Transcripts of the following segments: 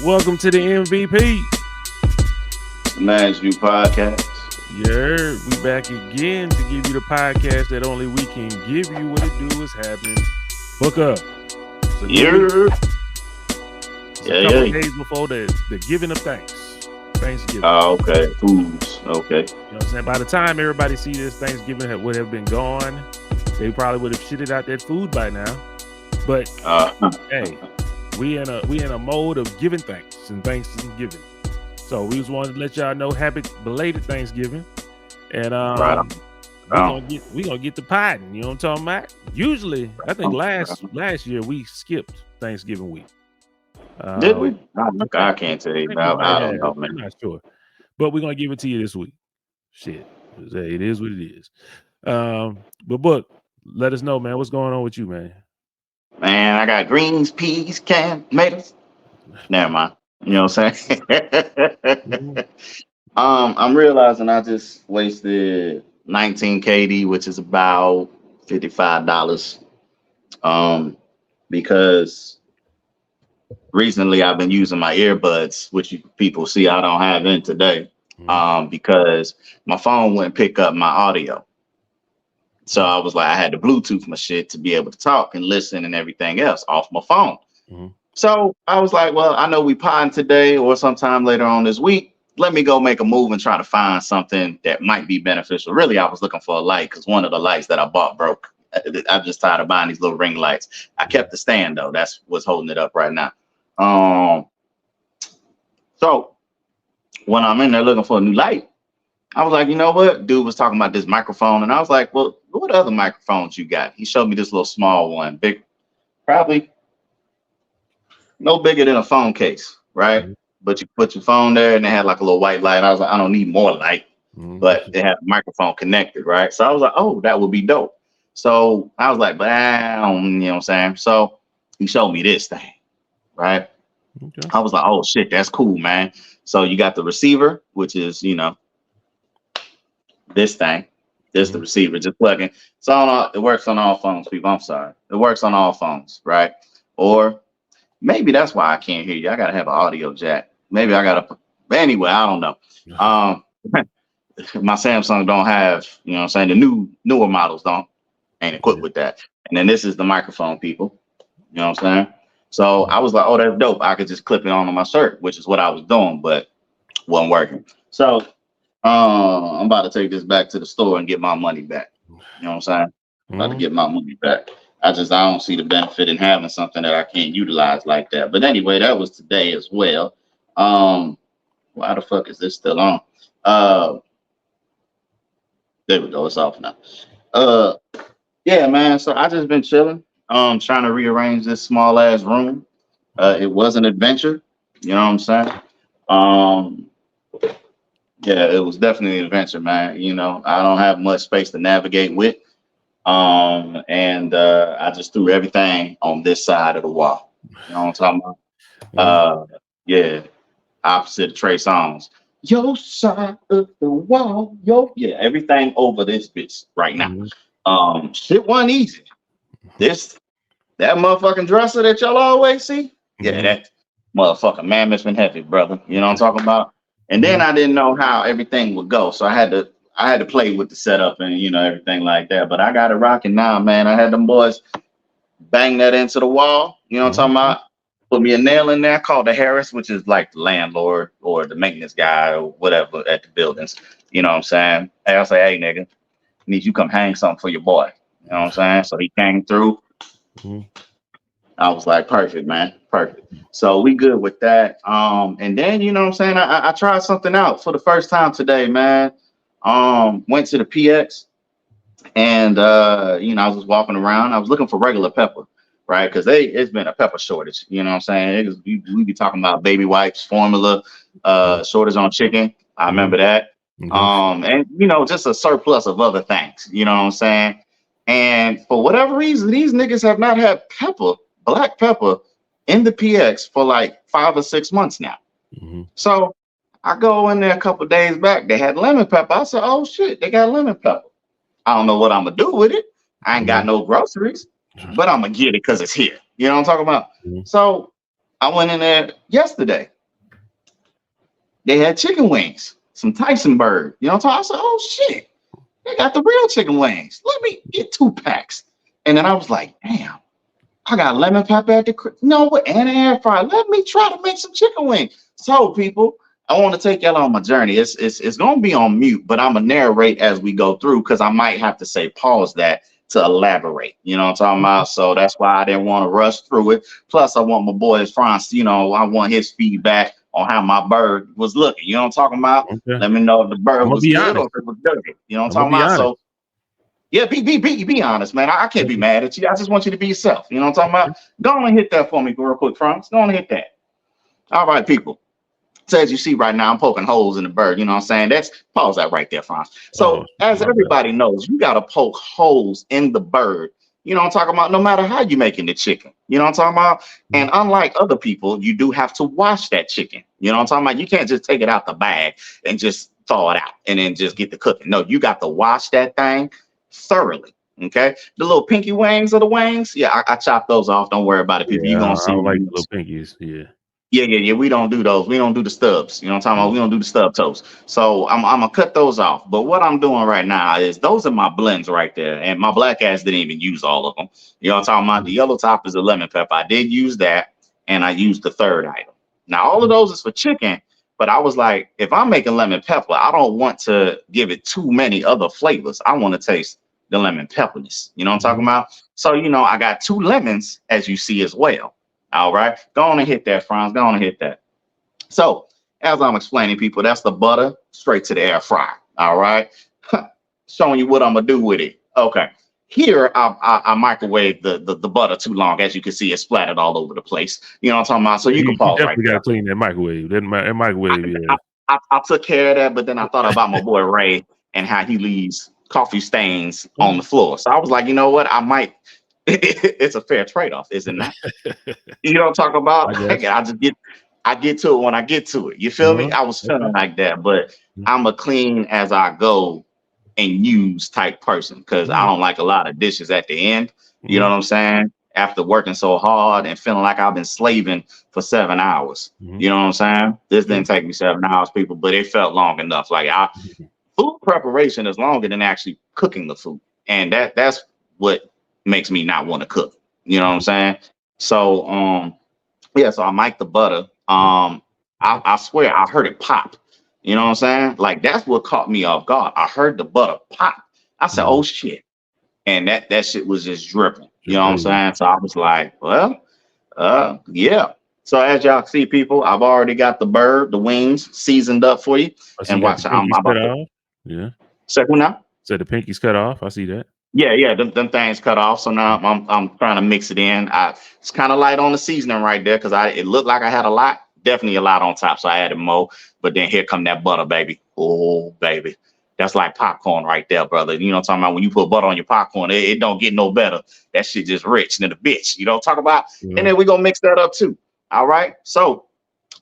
Welcome to the MVP. Manage You podcast. Yeah, we back again to give you the podcast that only we can give you. What it do is happening. Hook up. Yeah. It's a couple days before the giving of thanks. Thanksgiving. Oh, okay. Foods. Okay. You know what I'm saying? By the time everybody see this, Thanksgiving would have been gone. They probably would have shitted out that food by now. But hey, we in a mode of giving thanks and Thanksgiving. So we just wanted to let y'all know happy belated Thanksgiving. And we gonna get the potting, you know what I'm talking about? Usually, I think last year we skipped Thanksgiving week. Did we? I can't tell you. I don't know, man. I'm not sure. But we're gonna give it to you this week. Shit. It is what it is. But Book, let us know, man. What's going on with you, man? Man, I got greens, peas, canned tomatoes. Never mind. You know what I'm saying? I'm realizing I just wasted 19 KD, which is about $55. Because recently I've been using my earbuds, which you people see I don't have in today. Because my phone wouldn't pick up my audio. So I was like, I had to Bluetooth my shit to be able to talk and listen and everything else off my phone. So I was like, well, I know we potting today or sometime later on this week. Let me go make a move and try to find something that might be beneficial. Really, I was looking for a light because one of the lights that I bought broke. I'm just tired of buying these little ring lights. I kept the stand though. That's what's holding it up right now. So when I'm in there looking for a new light, I was like, you know what? Dude was talking about this microphone, and I was like, well, what other microphones you got? He showed me this little small one, big, probably no bigger than a phone case, right? But you put your phone there, and they had like a little white light. I was like, I don't need more light, but they had a microphone connected, right? So I was like, oh, that would be dope. So I was like, but I don't, you know what I'm saying? So he showed me this thing, right? Okay. I was like, oh shit, that's cool, man. So you got the receiver, which is, you know, this thing. This the receiver, just plugging. So it works on all phones, people. I'm sorry. It works on all phones, right? Or maybe that's why I can't hear you. I gotta have an audio jack. Maybe I gotta. Anyway, I don't know. My Samsung don't have, you know what I'm saying, the newer models ain't equipped with that. And then this is the microphone, people. You know what I'm saying? So I was like, oh, that's dope. I could just clip it on my shirt, which is what I was doing, but wasn't working. So I'm about to take this back to the store and get my money back. You know what I'm saying? About to get my money back. I don't see the benefit in having something that I can't utilize like that. But anyway, that was today as well. Why the fuck is this still on? There we go. It's off now. Yeah, man. So I just been chilling. Trying to rearrange this small ass room. It was an adventure. You know what I'm saying? Yeah, it was definitely an adventure, man. You know, I don't have much space to navigate with. And I just threw everything on this side of the wall. You know what I'm talking about? Yeah, opposite of Trey Songz. Your side of the wall, yeah, everything over this bitch right now. Shit wasn't easy. That motherfucking dresser that y'all always see, yeah, that motherfucking mammoth's been heavy, brother. You know what I'm talking about? And then I didn't know how everything would go, so I had to play with the setup and, you know, everything like that. But I got it rocking now, man. I had them boys bang that into the wall. You know what I'm talking about? Put me a nail in there. Called the Harris, which is like the landlord or the maintenance guy or whatever at the buildings. You know what I'm saying? Hey, I'll say, hey, nigga, need you come hang something for your boy. You know what I'm saying? So he came through. I was like, perfect, man. Perfect. So we good with that. And then, you know what I'm saying? I tried something out for the first time today, man. Went to the PX and, you know, I was just walking around. I was looking for regular pepper, right? Because it's been a pepper shortage. You know what I'm saying? We be talking about baby wipes, formula, shortage on chicken. I remember that. And, you know, just a surplus of other things. You know what I'm saying? And for whatever reason, these niggas have not had black pepper in the PX for like 5 or 6 months now. So I go in there a couple days back. They had lemon pepper. I said, oh shit, they got lemon pepper. I don't know what I'm gonna do with it. I ain't got no groceries, but I'm gonna get it because it's here. You know what I'm talking about? So I went in there yesterday they had chicken wings, some Tyson bird. You know what I'm talking about? I said, oh shit, they got the real chicken wings. Let me get 2 packs. And then I was like, damn, I got lemon pepper at the and an air fryer. Let me try to make some chicken wings. So people, I want to take y'all on my journey. It's gonna be on mute, but I'm gonna narrate as we go through because I might have to say pause that to elaborate. You know what I'm talking about? So that's why I didn't want to rush through it. Plus, I want my boy France, I want his feedback on how my bird was looking. You know what I'm talking about? Okay. Let me know if the bird was good honest. or if it was dirty. You know what I'm I'm talking about? honest. So yeah, be honest, man. I can't be mad at you. I just want you to be yourself. You know what I'm talking about? Go on and hit that for me real quick, France. Go on and hit that. All right, people. So as you see right now, I'm poking holes in the bird. You know what I'm saying? That's pause that right there, France. So as everybody knows, you got to poke holes in the bird. You know what I'm talking about? No matter how you're making the chicken. You know what I'm talking about? And unlike other people, you do have to wash that chicken. You know what I'm talking about? You can't just take it out the bag and just thaw it out and then just get the cooking. No, you got to wash that thing thoroughly. Okay, the little pinky wings of the wings, yeah, I chop those off. Don't worry about it, people. You're gonna see. I don't like the little pinkies. Yeah. We don't do those. We don't do the stubs. You know what I'm talking about? We don't do the stub toes. So I'm gonna cut those off. But what I'm doing right now is those are my blends right there. And my black ass didn't even use all of them. You know what I'm talking about? The yellow top is a lemon pepper. I did use that, and I used the third item. Now all of those is for chicken. But I was like, if I'm making lemon pepper, I don't want to give it too many other flavors. I want to taste the lemon pepperness. You know what I'm talking about? So, I got 2 lemons, as you see as well. All right. Go on and hit that, Franz. Go on and hit that. So, as I'm explaining, people, that's the butter straight to the air fryer. All right. Showing you what I'm going to do with it. Okay. Here, I microwave the butter too long. As you can see, it's splattered all over the place. You know what I'm talking about? So you can pause right there. You got to clean that microwave. That microwave, I took care of that, but then I thought about my boy Ray and how he leaves coffee stains on the floor. So I was like, you know what? I might. It's a fair trade-off, isn't it? You know what I'm talking about? I get to it when I get to it. You feel me? I was feeling like that, but I'm a clean as I go and use type person because I don't like a lot of dishes at the end. You know what I'm saying? After working so hard and feeling like I've been slaving for 7 hours. You know what I'm saying? This didn't take me 7 hours, people, but it felt long enough. Like food preparation is longer than actually cooking the food. And that's what makes me not want to cook. You know what I'm saying? So so I mic the butter. I swear I heard it pop. You know what I'm saying? Like that's what caught me off guard. I heard the butter pop. I said, oh shit. And that shit was just dripping. You know what I'm saying? So I was like, well, yeah. So as y'all see, people, I've already got the wings seasoned up for you. And watch, I'm about to. Yeah. Second now. So the pinky's cut off. I see that. Yeah, them things cut off. So now I'm trying to mix it in. It's kind of light on the seasoning right there because it looked like I had a lot, definitely a lot on top. So I added more. But then here come that butter, baby. Oh, baby. That's like popcorn right there, brother. You know what I'm talking about? When you put butter on your popcorn, it don't get no better. That shit just rich than a bitch. You know what I'm talking about? And then we're going to mix that up too. All right? So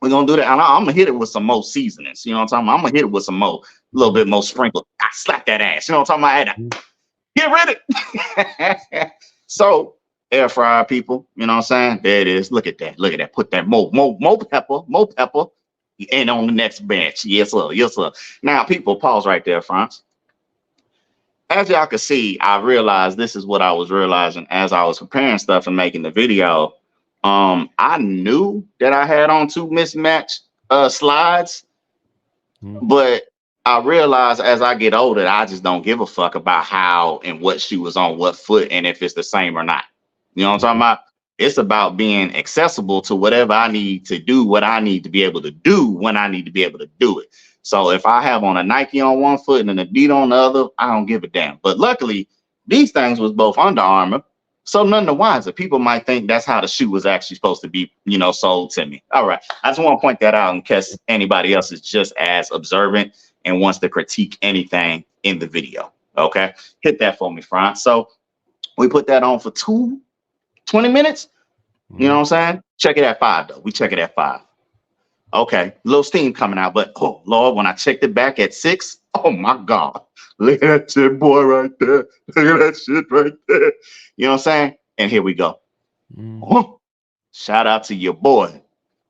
we're going to do that. And I'm going to hit it with some more seasonings. You know what I'm talking about? I'm going to hit it with some more, a little bit more sprinkled. I slap that ass. You know what I'm talking about? Get ready. So air fryer, people. You know what I'm saying? There it is. Look at that. Look at that. Put that more pepper. And on the next bench. Yes, sir. Yes, sir. Now, people, pause right there, France. As y'all can see, I realized this is what I was realizing as I was preparing stuff and making the video. I knew that I had on 2 mismatched slides, but I realized as I get older, I just don't give a fuck about how and what shoe was on what foot and if it's the same or not. You know what I'm talking about? It's about being accessible to whatever I need to do, what I need to be able to do when I need to be able to do it. So if I have on a Nike on one foot and an Adidas on the other, I don't give a damn. But luckily, these things was both Under Armour. So none the wiser. People might think that's how the shoe was actually supposed to be, sold to me. All right. I just want to point that out in case anybody else is just as observant and wants to critique anything in the video. Okay. Hit that for me, Franz. So we put that on for 20 minutes. You know what I'm saying? Check it at 5 though. We check it at 5. Okay. Little steam coming out, but oh Lord, when I checked it back at 6, oh my God. Look at that shit, boy, right there. Look at that shit right there. You know what I'm saying? And here we go. Oh, shout out to your boy,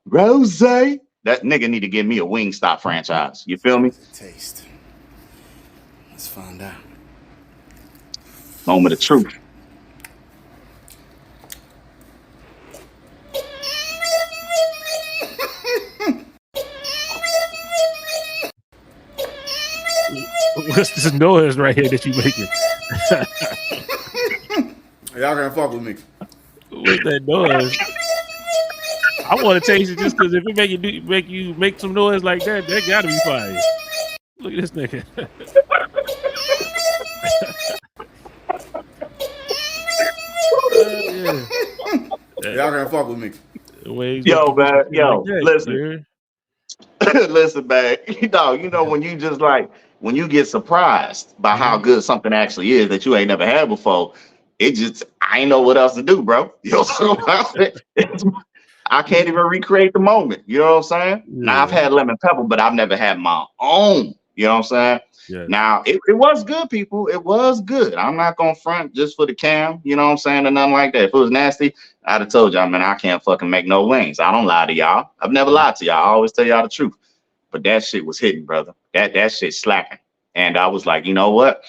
Rose. That's that nigga need to give me a Wingstop franchise. You feel me? Taste. Let's find out. Moment of truth. What's this noise right here that you making? Y'all can't fuck with me. What's that noise? I want to taste it just because if it make you make some noise like that gotta be fire. Look at this nigga. Yeah. Y'all can't fuck with me. Yo, man. Yo, listen. Listen, man. You know when you just like when you get surprised by how good something actually is that you ain't never had before, I ain't know what else to do, bro. You know what I'm saying? I can't even recreate the moment. You know what I'm saying? Yeah. Now I've had lemon pepper, but I've never had my own. You know what I'm saying? Yeah. Now it was good, people. It was good. I'm not gonna front just for the cam, you know what I'm saying, or nothing like that. If it was nasty, I'd have told y'all, man, I can't fucking make no wings. I don't lie to y'all. I've never lied to y'all. I always tell y'all the truth. But that shit was hitting, brother. That shit slapping. And I was like, you know what?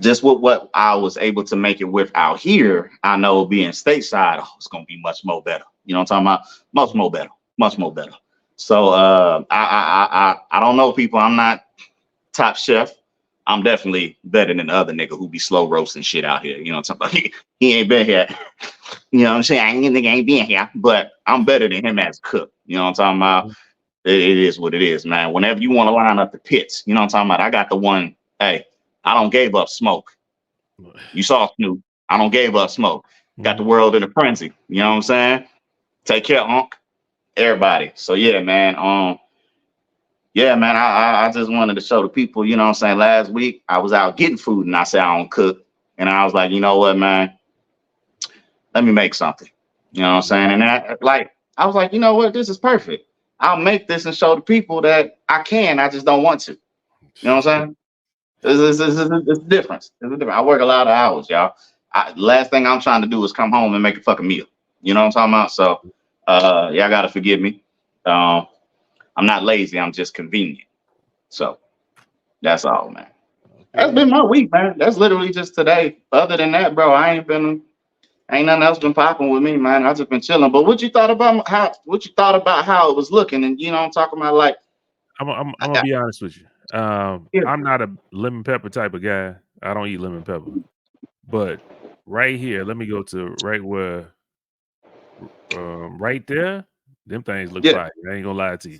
Just with what I was able to make it with out here, I know being stateside, it's gonna be much more better. You know what I'm talking about? Much more better. So I don't know, people. I'm not top chef. I'm definitely better than the other nigga who be slow roasting shit out here. You know what I'm talking about? He ain't been here. You know what I'm saying? Nigga ain't been here, but I'm better than him as a cook. You know what I'm talking about? It is what it is, man. Whenever you want to line up the pits, you know what I'm talking about? I got the one. Hey, I don't gave up smoke. You saw Snoop. I don't gave up smoke. Got the world in a frenzy. You know what I'm saying? Take care, Unc. Everybody. So yeah, man. Yeah, man. I just wanted to show the people. You know what I'm saying? Last week I was out getting food and I said I don't cook, and I was like, you know what, man? Let me make something. You know what I'm saying? And I was like, you know what? This is perfect. I'll make this and show the people that I can. I just don't want to. You know what I'm saying? It's a difference. It's a difference. I work a lot of hours, y'all. Last thing I'm trying to do is come home and make a fucking meal. You know what I'm talking about? So, y'all gotta forgive me. I'm not lazy. I'm just convenient. So, that's all, man. That's been my week, man. That's literally just today. Other than that, bro, ain't nothing else been popping with me, man. I just been chilling. But what you thought about how it was looking? And you know, I'm talking about like. I'm gonna be honest with you. I'm not a lemon pepper type of guy. I don't eat lemon pepper. But right here, let me go to right where, right there, them things look fire. I ain't gonna lie to you.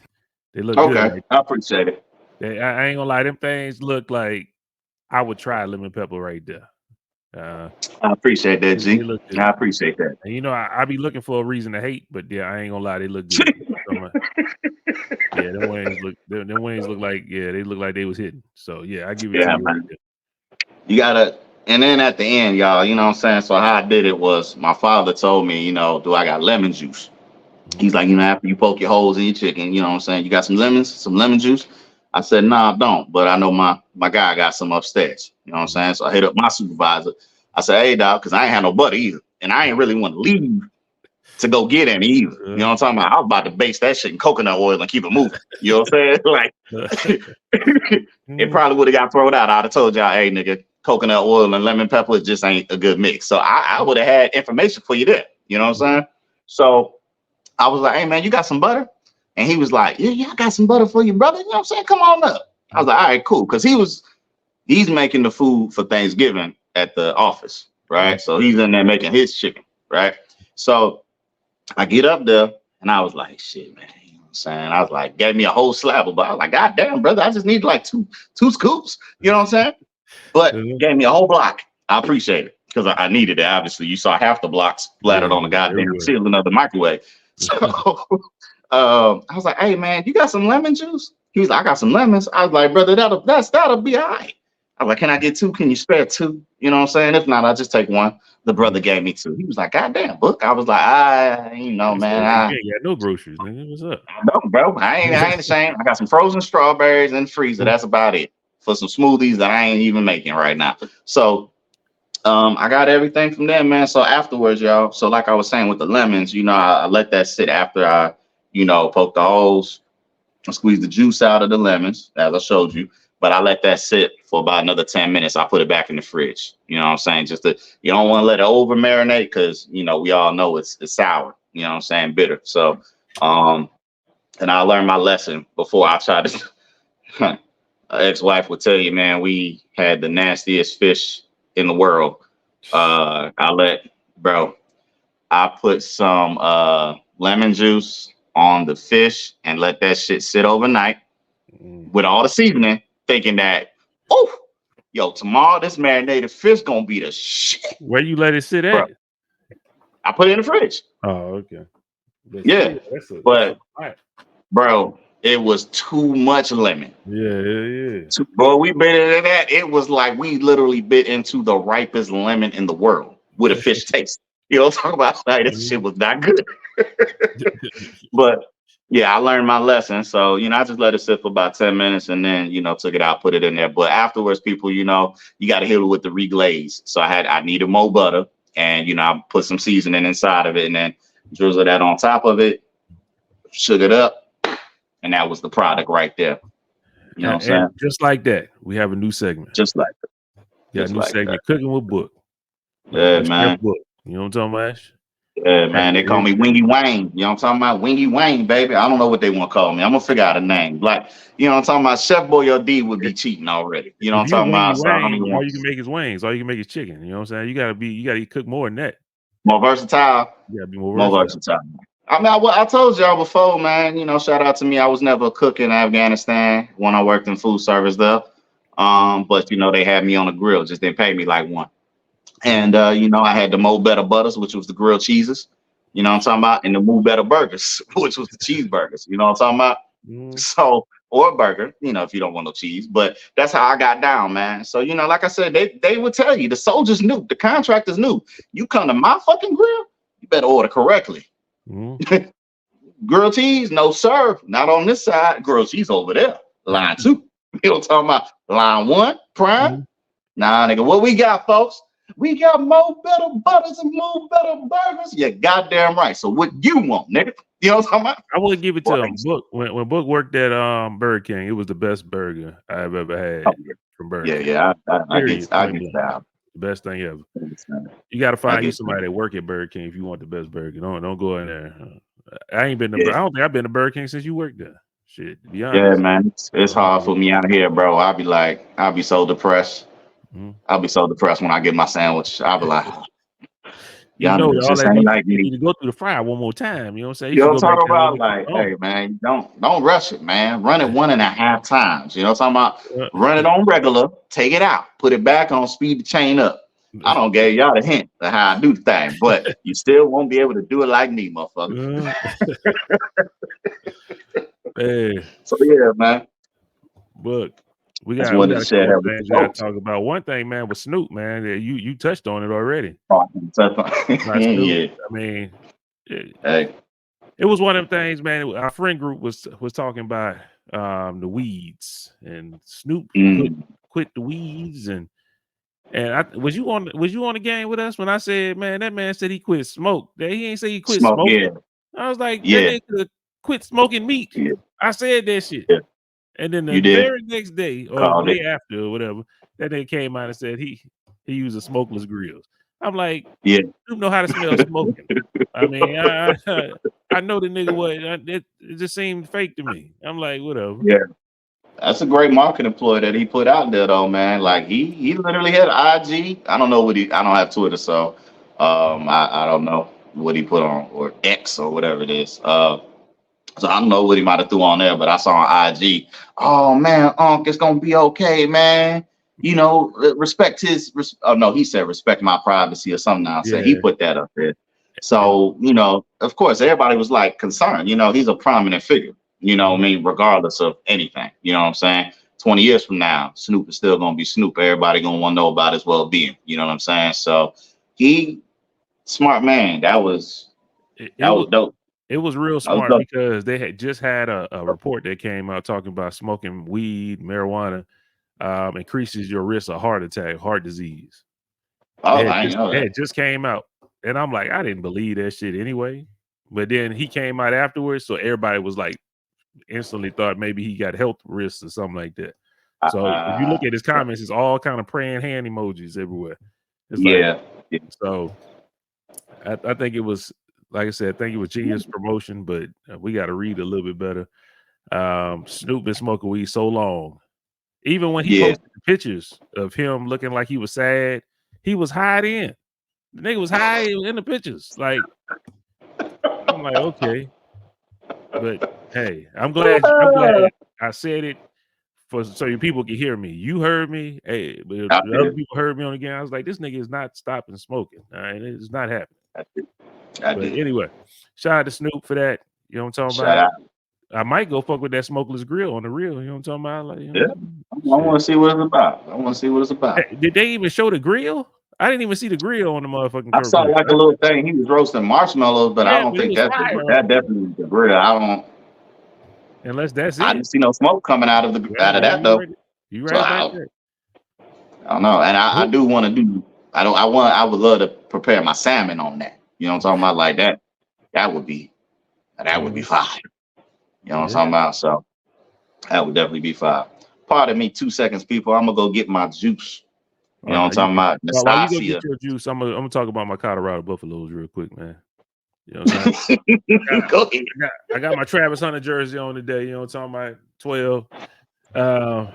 They look good. Okay, I appreciate it. I ain't gonna lie. Them things look like I would try lemon pepper right there. I appreciate that, G. I appreciate that. And you know, I be looking for a reason to hate, but yeah, I ain't gonna lie, they look good. Yeah, them wings look like they look like they was hitting. So yeah, I give it to you. Man. You gotta, and then at the end, y'all, you know what I'm saying? So how I did it was my father told me, you know, do I got lemon juice? He's like, you know, after you poke your holes in your chicken, you know what I'm saying? You got some lemon juice? I said, nah, I don't, but I know my guy got some upstairs. You know what I'm saying? So I hit up my supervisor. I said, hey, dog, because I ain't had no butter either. And I ain't really want to leave to go get any either. You know what I'm talking about? I was about to base that shit in coconut oil and keep it moving. You know what I'm saying? Like, it probably would have got thrown out. I'd have told y'all, hey, nigga, coconut oil and lemon pepper just ain't a good mix. So I would have had information for you there. You know what I'm saying? So I was like, hey, man, you got some butter? And he was like, yeah, I got some butter for you, brother. You know what I'm saying? Come on up. I was like, all right, cool. Because he's making the food for Thanksgiving at the office, right? So he's in there making his chicken, right? So I get up there and I was like, shit, man. You know what I'm saying? I was like, gave me a whole slab of butter. I was like, God damn, brother, I just need like two scoops. You know what I'm saying? But gave me a whole block. I appreciate it because I needed it. Obviously, you saw half the blocks splattered on the goddamn ceiling of the microwave. So I was like, hey, man, you got some lemon juice? He was like, I got some lemons. I was like, brother, that'll be all right. I was like, can I get two? Can you spare two? You know what I'm saying? If not, I'll just take one. The brother gave me two. He was like, God damn, book. I was like, man. You ain't got no groceries, nigga. What's up? No, bro. I ain't ashamed. I got some frozen strawberries in the freezer. That's about it. For some smoothies that I ain't even making right now. So I got everything from there, man. So afterwards, y'all. So like I was saying with the lemons, you know, I let that sit after I poke the holes, squeeze the juice out of the lemons, as I showed you. But I let that sit for about another 10 minutes. I put it back in the fridge. You know what I'm saying? You don't want to let it over marinate because, we all know it's sour, you know what I'm saying? Bitter. So, and I learned my lesson before I tried to. Ex-wife would tell you, man, we had the nastiest fish in the world. I put some lemon juice on the fish and let that shit sit overnight with all the seasoning, thinking that, tomorrow this marinated fish gonna be the shit. Where you let it sit at? Bro, I put it in the fridge. Oh, okay. Yeah, but bro, it was too much lemon. Yeah. Bro, we bit into that. It was like we literally bit into the ripest lemon in the world with a fish taste. Talk about like this shit was not good. But yeah, I learned my lesson. So, I just let it sit for about 10 minutes and then, took it out, put it in there. But afterwards, people, you got to hit it with the reglaze. So I needed more butter and, I put some seasoning inside of it and then drizzle that on top of it, shook it up. And that was the product right there. You know what I'm saying? Just like that, we have a new segment. Just like that. Yeah, new segment, Cooking with Book. Yeah, man. Book. You know what I'm talking about? Yeah, man. They call me Wingy Wayne. You know what I'm talking about? Wingy Wayne, baby. I don't know what they want to call me. I'm going to figure out a name. Like, you know what I'm talking about? Chef Boyardee would be cheating already. You know what I'm talking about? So all you can make is wings. All you can make is chicken. You know what I'm saying? You got to cook more than that. More versatile. You got to be more versatile. I mean, I told y'all before, man, shout out to me. I was never a cook in Afghanistan when I worked in food service there. But, they had me on a grill, just didn't pay me like one. And, I had the Mo Better Butters, which was the grilled cheeses, you know what I'm talking about? And the Moo Better Burgers, which was the cheeseburgers, you know what I'm talking about? So, or a burger, if you don't want no cheese. But that's how I got down, man. So, like I said, they would tell you, the soldiers knew, the contractors knew. You come to my fucking grill, you better order correctly. Grilled cheese? No, sir. Not on this side. Grilled cheese over there. Line 2. You know what I'm talking about? Line 1, prime. Nah, nigga, what we got, folks? We got Mo Better Butters and Mo Better Burgers. Yeah, goddamn right. So what you want, nigga? You know what I'm talking about? I want to give it to him. Book, when Book worked at Burger King, it was the best burger I've ever had from Burger King. Yeah. I get that. The best thing ever. You got to find you somebody that work at Burger King if you want the best burger. Don't go in there. I ain't been to. I don't think I've been to Burger King since you worked there. Shit, to be honest. Yeah, man, it's hard for me out here, bro. I'll be so depressed. I'll be so depressed when I get my sandwich. I'll be like, all that you need to go through the fryer one more time. You know what I'm saying? You know what I'm talking about? Like, hey, man, don't rush it, man. Run it 1.5 times. You know what I'm talking about? Run it on regular, take it out, put it back on, speed the chain up. I don't give y'all the hint of how I do the thing, but you still won't be able to do it like me, motherfucker. Hey. So yeah, man. Look, we got to talk about one thing, man, with Snoop, man. You touched on it already. Yeah. I mean, it was one of them things, man. Our friend group was talking about the weeds, and Snoop quit the weeds, and was you on the game with us when I said, man, that man said he quit smoke. That he ain't say he quit smoking. Yeah. I was like, that nigga quit smoking meat. Yeah. I said that shit. Yeah. And then the very next day or the day after or whatever, that nigga came out and said he uses smokeless grills. I'm like, you know how to smell smoking. I mean, I know the nigga it just seemed fake to me. I'm like, whatever. Yeah. That's a great marketing ploy that he put out there, though, man. Like he literally had IG. I don't know I don't have Twitter, so I don't know what he put on, or X or whatever it is. So I don't know what he might have threw on there, but I saw on IG, oh man, it's gonna be okay, man. Respect his. He said respect my privacy or something. Now, so he put that up there. So of course, everybody was like concerned. He's a prominent figure. Regardless of anything. You know what I'm saying? 20 years from now, Snoop is still gonna be Snoop. Everybody gonna want to know about his well-being. You know what I'm saying? So smart man. That was dope. It was real smart because they had just had a report that came out talking about smoking weed, marijuana, increases your risk of heart attack, heart disease. Oh, I know that. It just came out. And I'm like, I didn't believe that shit anyway. but then he came out afterwards, so everybody was like instantly thought maybe he got health risks or something like that. So if you look at his comments, it's all kind of praying hand emojis everywhere. It's like, so I think it was, like I said, I think it was genius promotion, but we got to read a little bit better. Snoop been smoking weed so long. Even when he posted the pictures of him looking like he was sad, he was high in. The nigga was high in the pictures. Like, I'm like, okay. But hey, I'm glad I said it so you people can hear me. You heard me. Hey, but the other people heard me on the game. I was like, this nigga is not stopping smoking. All right, it's not happening. But anyway, shout out to Snoop for that. You know what I'm talking about? I might go fuck with that smokeless grill on the real. You know what I'm talking about? Like, I want to see what it's about. Hey, did they even show the grill? I didn't even see the grill on the motherfucking. I saw like a little thing. He was roasting marshmallows, but I don't think that's that definitely is the grill. I don't. Unless that's it. I didn't see no smoke coming out of that though. You right about that. I don't know, and I do want to do. I would love to prepare my salmon on that. You know what I'm talking about? Like that. That would be fire. You know what I'm talking about? So that would definitely be fire. Pardon me, 2 seconds, people. I'm gonna go get my juice. You know what I'm talking about? While you go get your juice, I'm gonna talk about my Colorado Buffaloes real quick, man. You know what I'm saying? I got my Travis Hunter jersey on today. You know what I'm talking about? 12.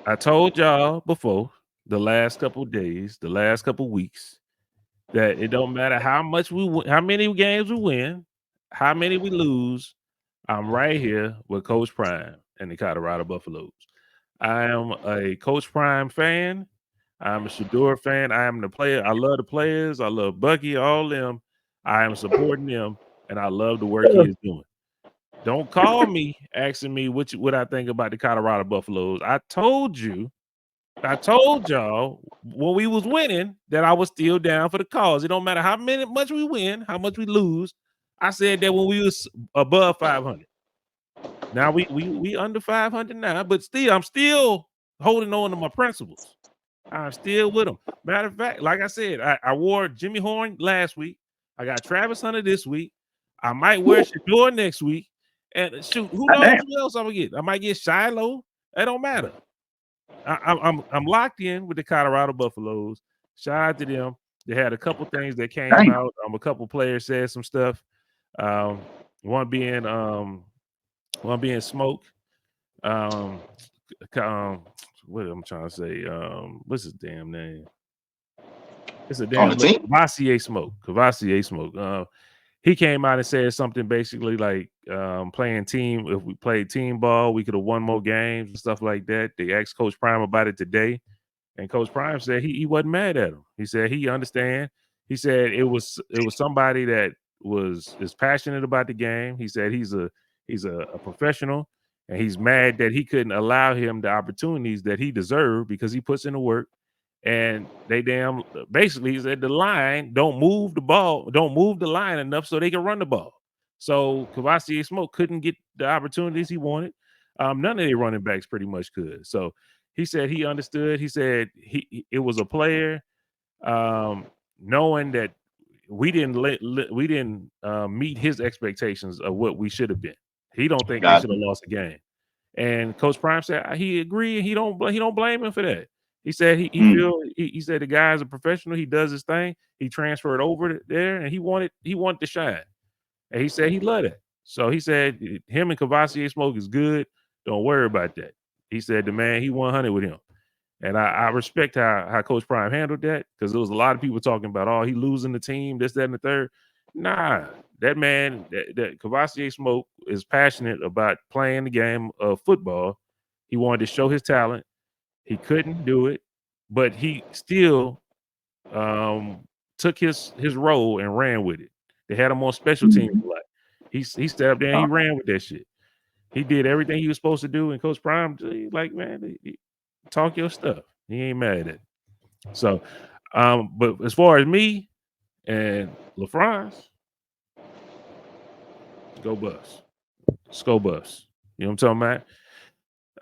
I told y'all before the last couple of days, the last couple of weeks, that it don't matter how much we win, how many games we win, how many we lose. I'm right here with Coach Prime and the Colorado Buffaloes. I am a Coach Prime fan. I'm a Shador fan. I am the player. I love the players. I love Bucky, all them. I am supporting them, and I love the work he is doing. Don't call me asking me what I think about the Colorado Buffaloes. I told y'all when we was winning that I was still down for the cause. It don't matter how much we win, how much we lose. I said that when we was above 500. Now we under 500 now, but still, I'm still holding on to my principles. I'm still with them. Matter of fact, like I said, I wore Jimmy Horn last week. I got Travis Hunter this week. I might wear Shador next week. And shoot, who knows who else I'm gonna get? I might get Shiloh. It don't matter. I'm locked in with the Colorado Buffaloes. Shout out to them. They had a couple things that came out. A couple players said some stuff. One being Smoke. What I'm trying to say? What's his damn name? It's a damn Cavassier Smoke. He came out and said something basically like playing team. If we played team ball, we could have won more games and stuff like that. They asked Coach Prime about it today, and Coach Prime said he wasn't mad at him. He said he understand. He said it was somebody that is passionate about the game. He said he's a professional, and he's mad that he couldn't allow him the opportunities that he deserved because he puts in the work. And they basically he said the line don't move the line enough so they can run the ball. So Cavassier Smoke couldn't get the opportunities he wanted. None of their running backs pretty much could. So he said he understood. He said it was a player knowing that we didn't meet his expectations of what we should have been. He don't think they should have lost a game. And Coach Prime said he agreed. He don't blame him for that. He said he said the guy's a professional. He does his thing. He transferred over there, and he wanted to shine. And he said he loved it. So he said him and Cavassier Smoke is good. Don't worry about that. He said the man, he 100 with him. And I respect how Coach Prime handled that because there was a lot of people talking about, oh, he losing the team, this, that, and the third. Nah, that man, that Cavassier Smoke is passionate about playing the game of football. He wanted to show his talent. He couldn't do it, but he still took his role and ran with it. They had him on special teams a lot. He stepped up there and he ran with that shit. He did everything he was supposed to do, and Coach Prime, like, man, talk your stuff. He ain't mad at it. So, but as far as me and LaFrance, go bus. Let's go bus. You know what I'm talking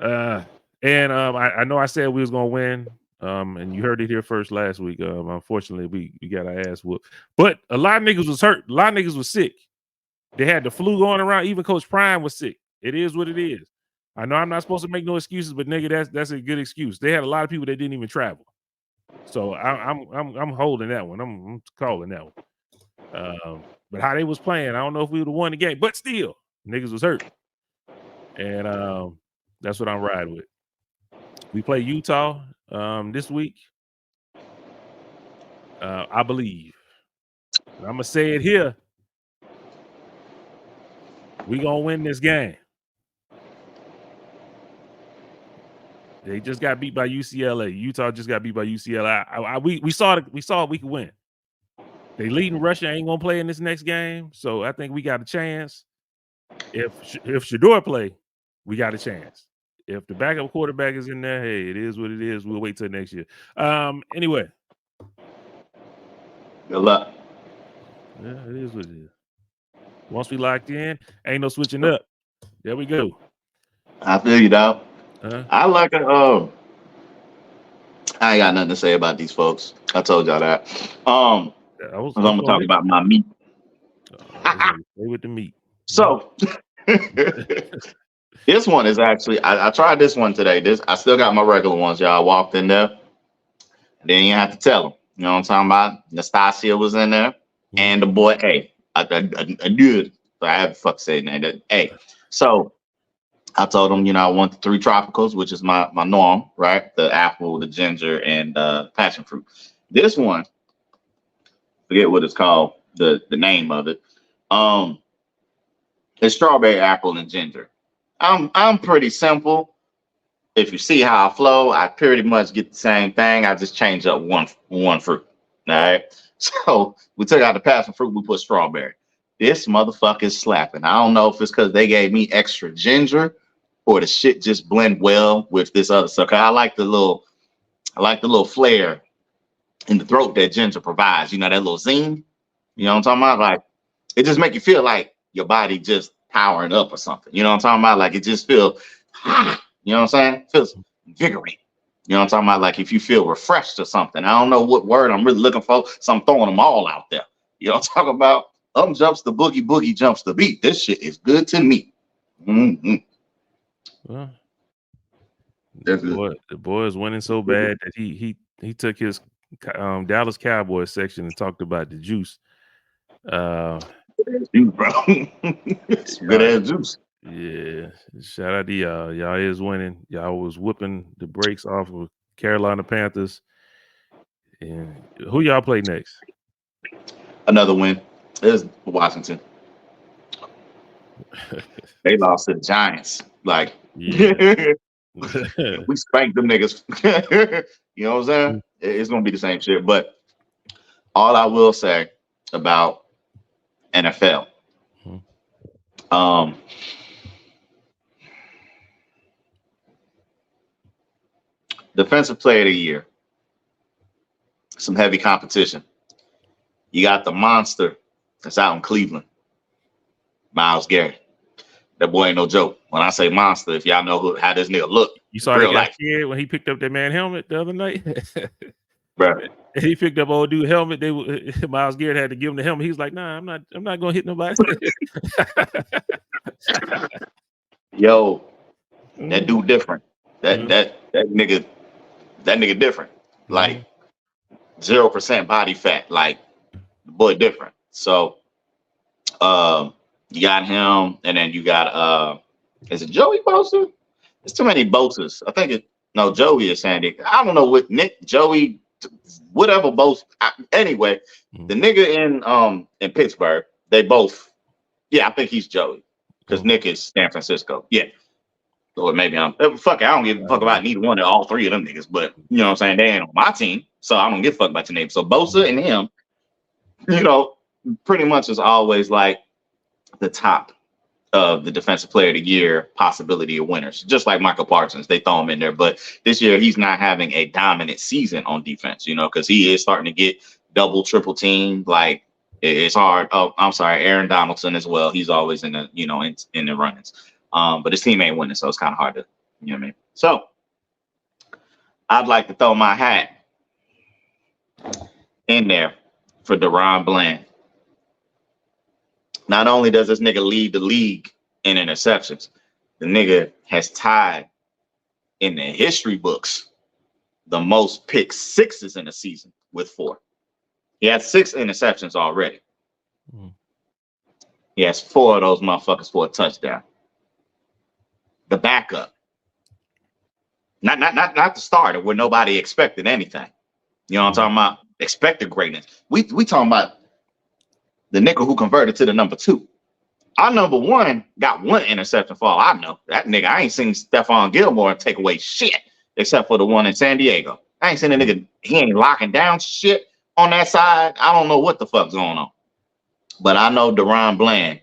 about? And I know I said we was gonna win And you heard it here first last week. Unfortunately, we got our ass whooped. But a lot of niggas was hurt. A lot of niggas was sick. They had the flu going around. Even Coach Prime was sick. It is what it is. I know I'm not supposed to make no excuses, but nigga, that's a good excuse. They had a lot of people that didn't even travel. So I'm holding that one. I'm calling that one. But how they was playing, I don't know if we would have won the game, but still, niggas was hurt. And that's what I'm riding with. We play Utah this week. I believe. I'm gonna say it here. We gonna win this game. They just got beat by UCLA. Utah just got beat by UCLA. We saw we could win. They leading Russia ain't gonna play in this next game, so I think we got a chance. If Shador play, we got a chance. If the backup quarterback is in there, hey, it is what it is. We'll wait till next year. Anyway. Good luck. Yeah, it is what it is. Once we locked in, ain't no switching up. There we go. I feel you, dog. I like it. I ain't got nothing to say about these folks. I told y'all that. I'm gonna talk about my meat. Stay with the meat. So this one is actually I tried this one today. I still got my regular ones, y'all. I walked in there, and then you have to tell them. You know what I'm talking about? Nastasia was in there, and the boy A. I did. So I have to fuck say that. A. So I told him, I want the 3 tropicals, which is my norm, right? The apple, the ginger, and passion fruit. This one, forget what it's called, the name of it. It's strawberry, apple, and ginger. I'm pretty simple. If you see how I flow, I pretty much get the same thing. I just change up one fruit. All right. So we took out the passion fruit, we put strawberry. This motherfucker is slapping. I don't know if it's because they gave me extra ginger or the shit just blend well with this other stuff. I like the little flair in the throat that ginger provides. That little zing. You know what I'm talking about? Like it just make you feel like your body just powering up or something. You know what I'm talking about? Like it just feels hot. You know what I'm saying? It feels invigorating. You know what I'm talking about? Like if you feel refreshed or something. I don't know what word I'm really looking for, so I'm throwing them all out there. You know what I'm talking about? Up jumps the boogie, boogie jumps the beat. This shit is good to me. Mm-hmm. Well, the boy is winning so bad that he took his Dallas Cowboys section and talked about the juice. Juice, bro. It's good ass juice. Yeah, shout out to y'all. Y'all is winning. Y'all was whipping the brakes off of Carolina Panthers. And who y'all play next? Another win. It's Washington. They lost to the Giants. Like, yeah. We spanked them niggas. You know what I'm saying? It's gonna be the same shit. But all I will say about NFL, defensive player of the year, some heavy competition. You got the monster that's out in Cleveland, Myles Garrett. That boy ain't no joke. When I say monster, if y'all know how this nigga look, you saw that guy scared when he picked up that man helmet the other night. Bro, he picked up old dude helmet. Myles Garrett had to give him the helmet. He was like, "Nah, I'm not gonna hit nobody." Yo, that dude different. That nigga different. Like 0% body fat. Like the boy different. So you got him, and then you got is it Joey Bosa? There's too many Bosas. I think Joey is Sandy. I don't know what Nick, Joey, whatever Bosa. Anyway, the nigga in Pittsburgh, they both. Yeah, I think he's Joey because Nick is San Francisco. Yeah. Or maybe I don't give a fuck about neither one of all 3 of them niggas, but you know what I'm saying? They ain't on my team, so I don't give a fuck about your name. So Bosa and him, pretty much is always like the top of the defensive player of the year possibility of winners, just like Michael Parsons. They throw him in there, but this year he's not having a dominant season on defense, because he is starting to get double, triple teamed. Like it's hard. Oh, I'm sorry, Aaron Donaldson as well. He's always in the in the run-ins. But his team ain't winning, so it's kind of hard to, you know what I mean? So I'd like to throw my hat in there for Deron Bland. Not only does this nigga lead the league in interceptions, the nigga has tied in the history books the most pick sixes in a season with 4. He has 6 interceptions already. He has 4 of those motherfuckers for a touchdown. The backup. Not the starter where nobody expected anything. You know what I'm talking about? Expected greatness. We talking about the nickel who converted to the number 2. Our number 1 got 1 interception for all I know. That nigga, I ain't seen Stephon Gilmore take away shit except for the one in San Diego. I ain't seen a nigga, he ain't locking down shit on that side. I don't know what the fuck's going on. But I know Deron Bland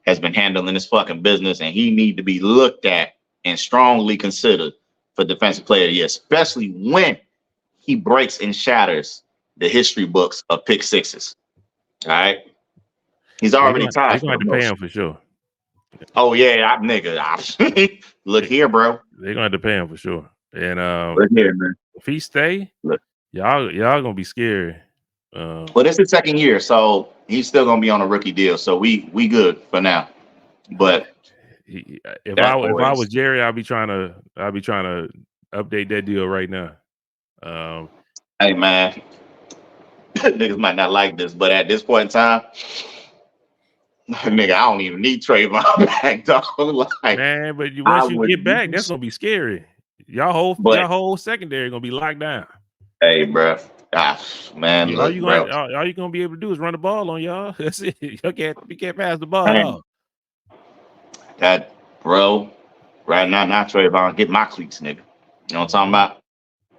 has been handling this fucking business, and he need to be looked at and strongly considered for Defensive Player of the Year, especially when he breaks and shatters the history books of pick sixes. All right. He's already tied. They're going to have to pay him for sure. Oh, yeah, look here, bro. They're going to have to pay him for sure. And look here, man. If he stay, y'all going to be scared. Well, this is 2nd year, so he's still going to be on a rookie deal. So we good for now. But if I was Jerry, I'd be trying to update that deal right now. Hey, man, niggas might not like this, but at this point in time, nigga, I don't even need Trayvon back, dog. Like, man, but once you get back, that's gonna be scary. Y'all whole secondary gonna be locked down. Hey, bro, gosh, man, all you gonna be able to do is run the ball on y'all. That's it. You can't pass the ball off. That, bro, right now, not Trayvon, get my cleats, nigga. You know what I'm talking about?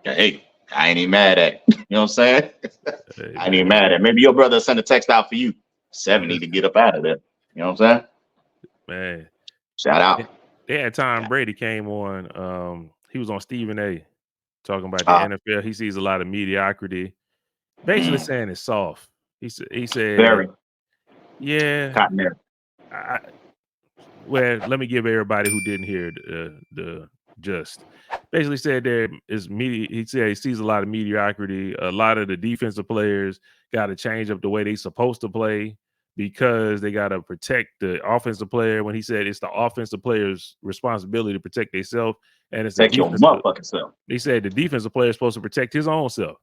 Hey, I ain't even mad at it. You know what I'm saying? I ain't even mad at it. Maybe your brother sent a text out for you. 70 to get up out of there. You know what I'm saying? Man. Shout out. They had Tom Brady came on. He was on Stephen A. talking about the NFL. He sees a lot of mediocrity. Basically saying it's soft. He said very. Yeah. Cotton well, let me give everybody who didn't hear the just basically said there is media. He said he sees a lot of mediocrity. A lot of the defensive players got to change up the way they supposed to play because they got to protect the offensive player. When he said it's the offensive player's responsibility to protect themselves, and it's protect your motherfucking self. He said the defensive player is supposed to protect his own self.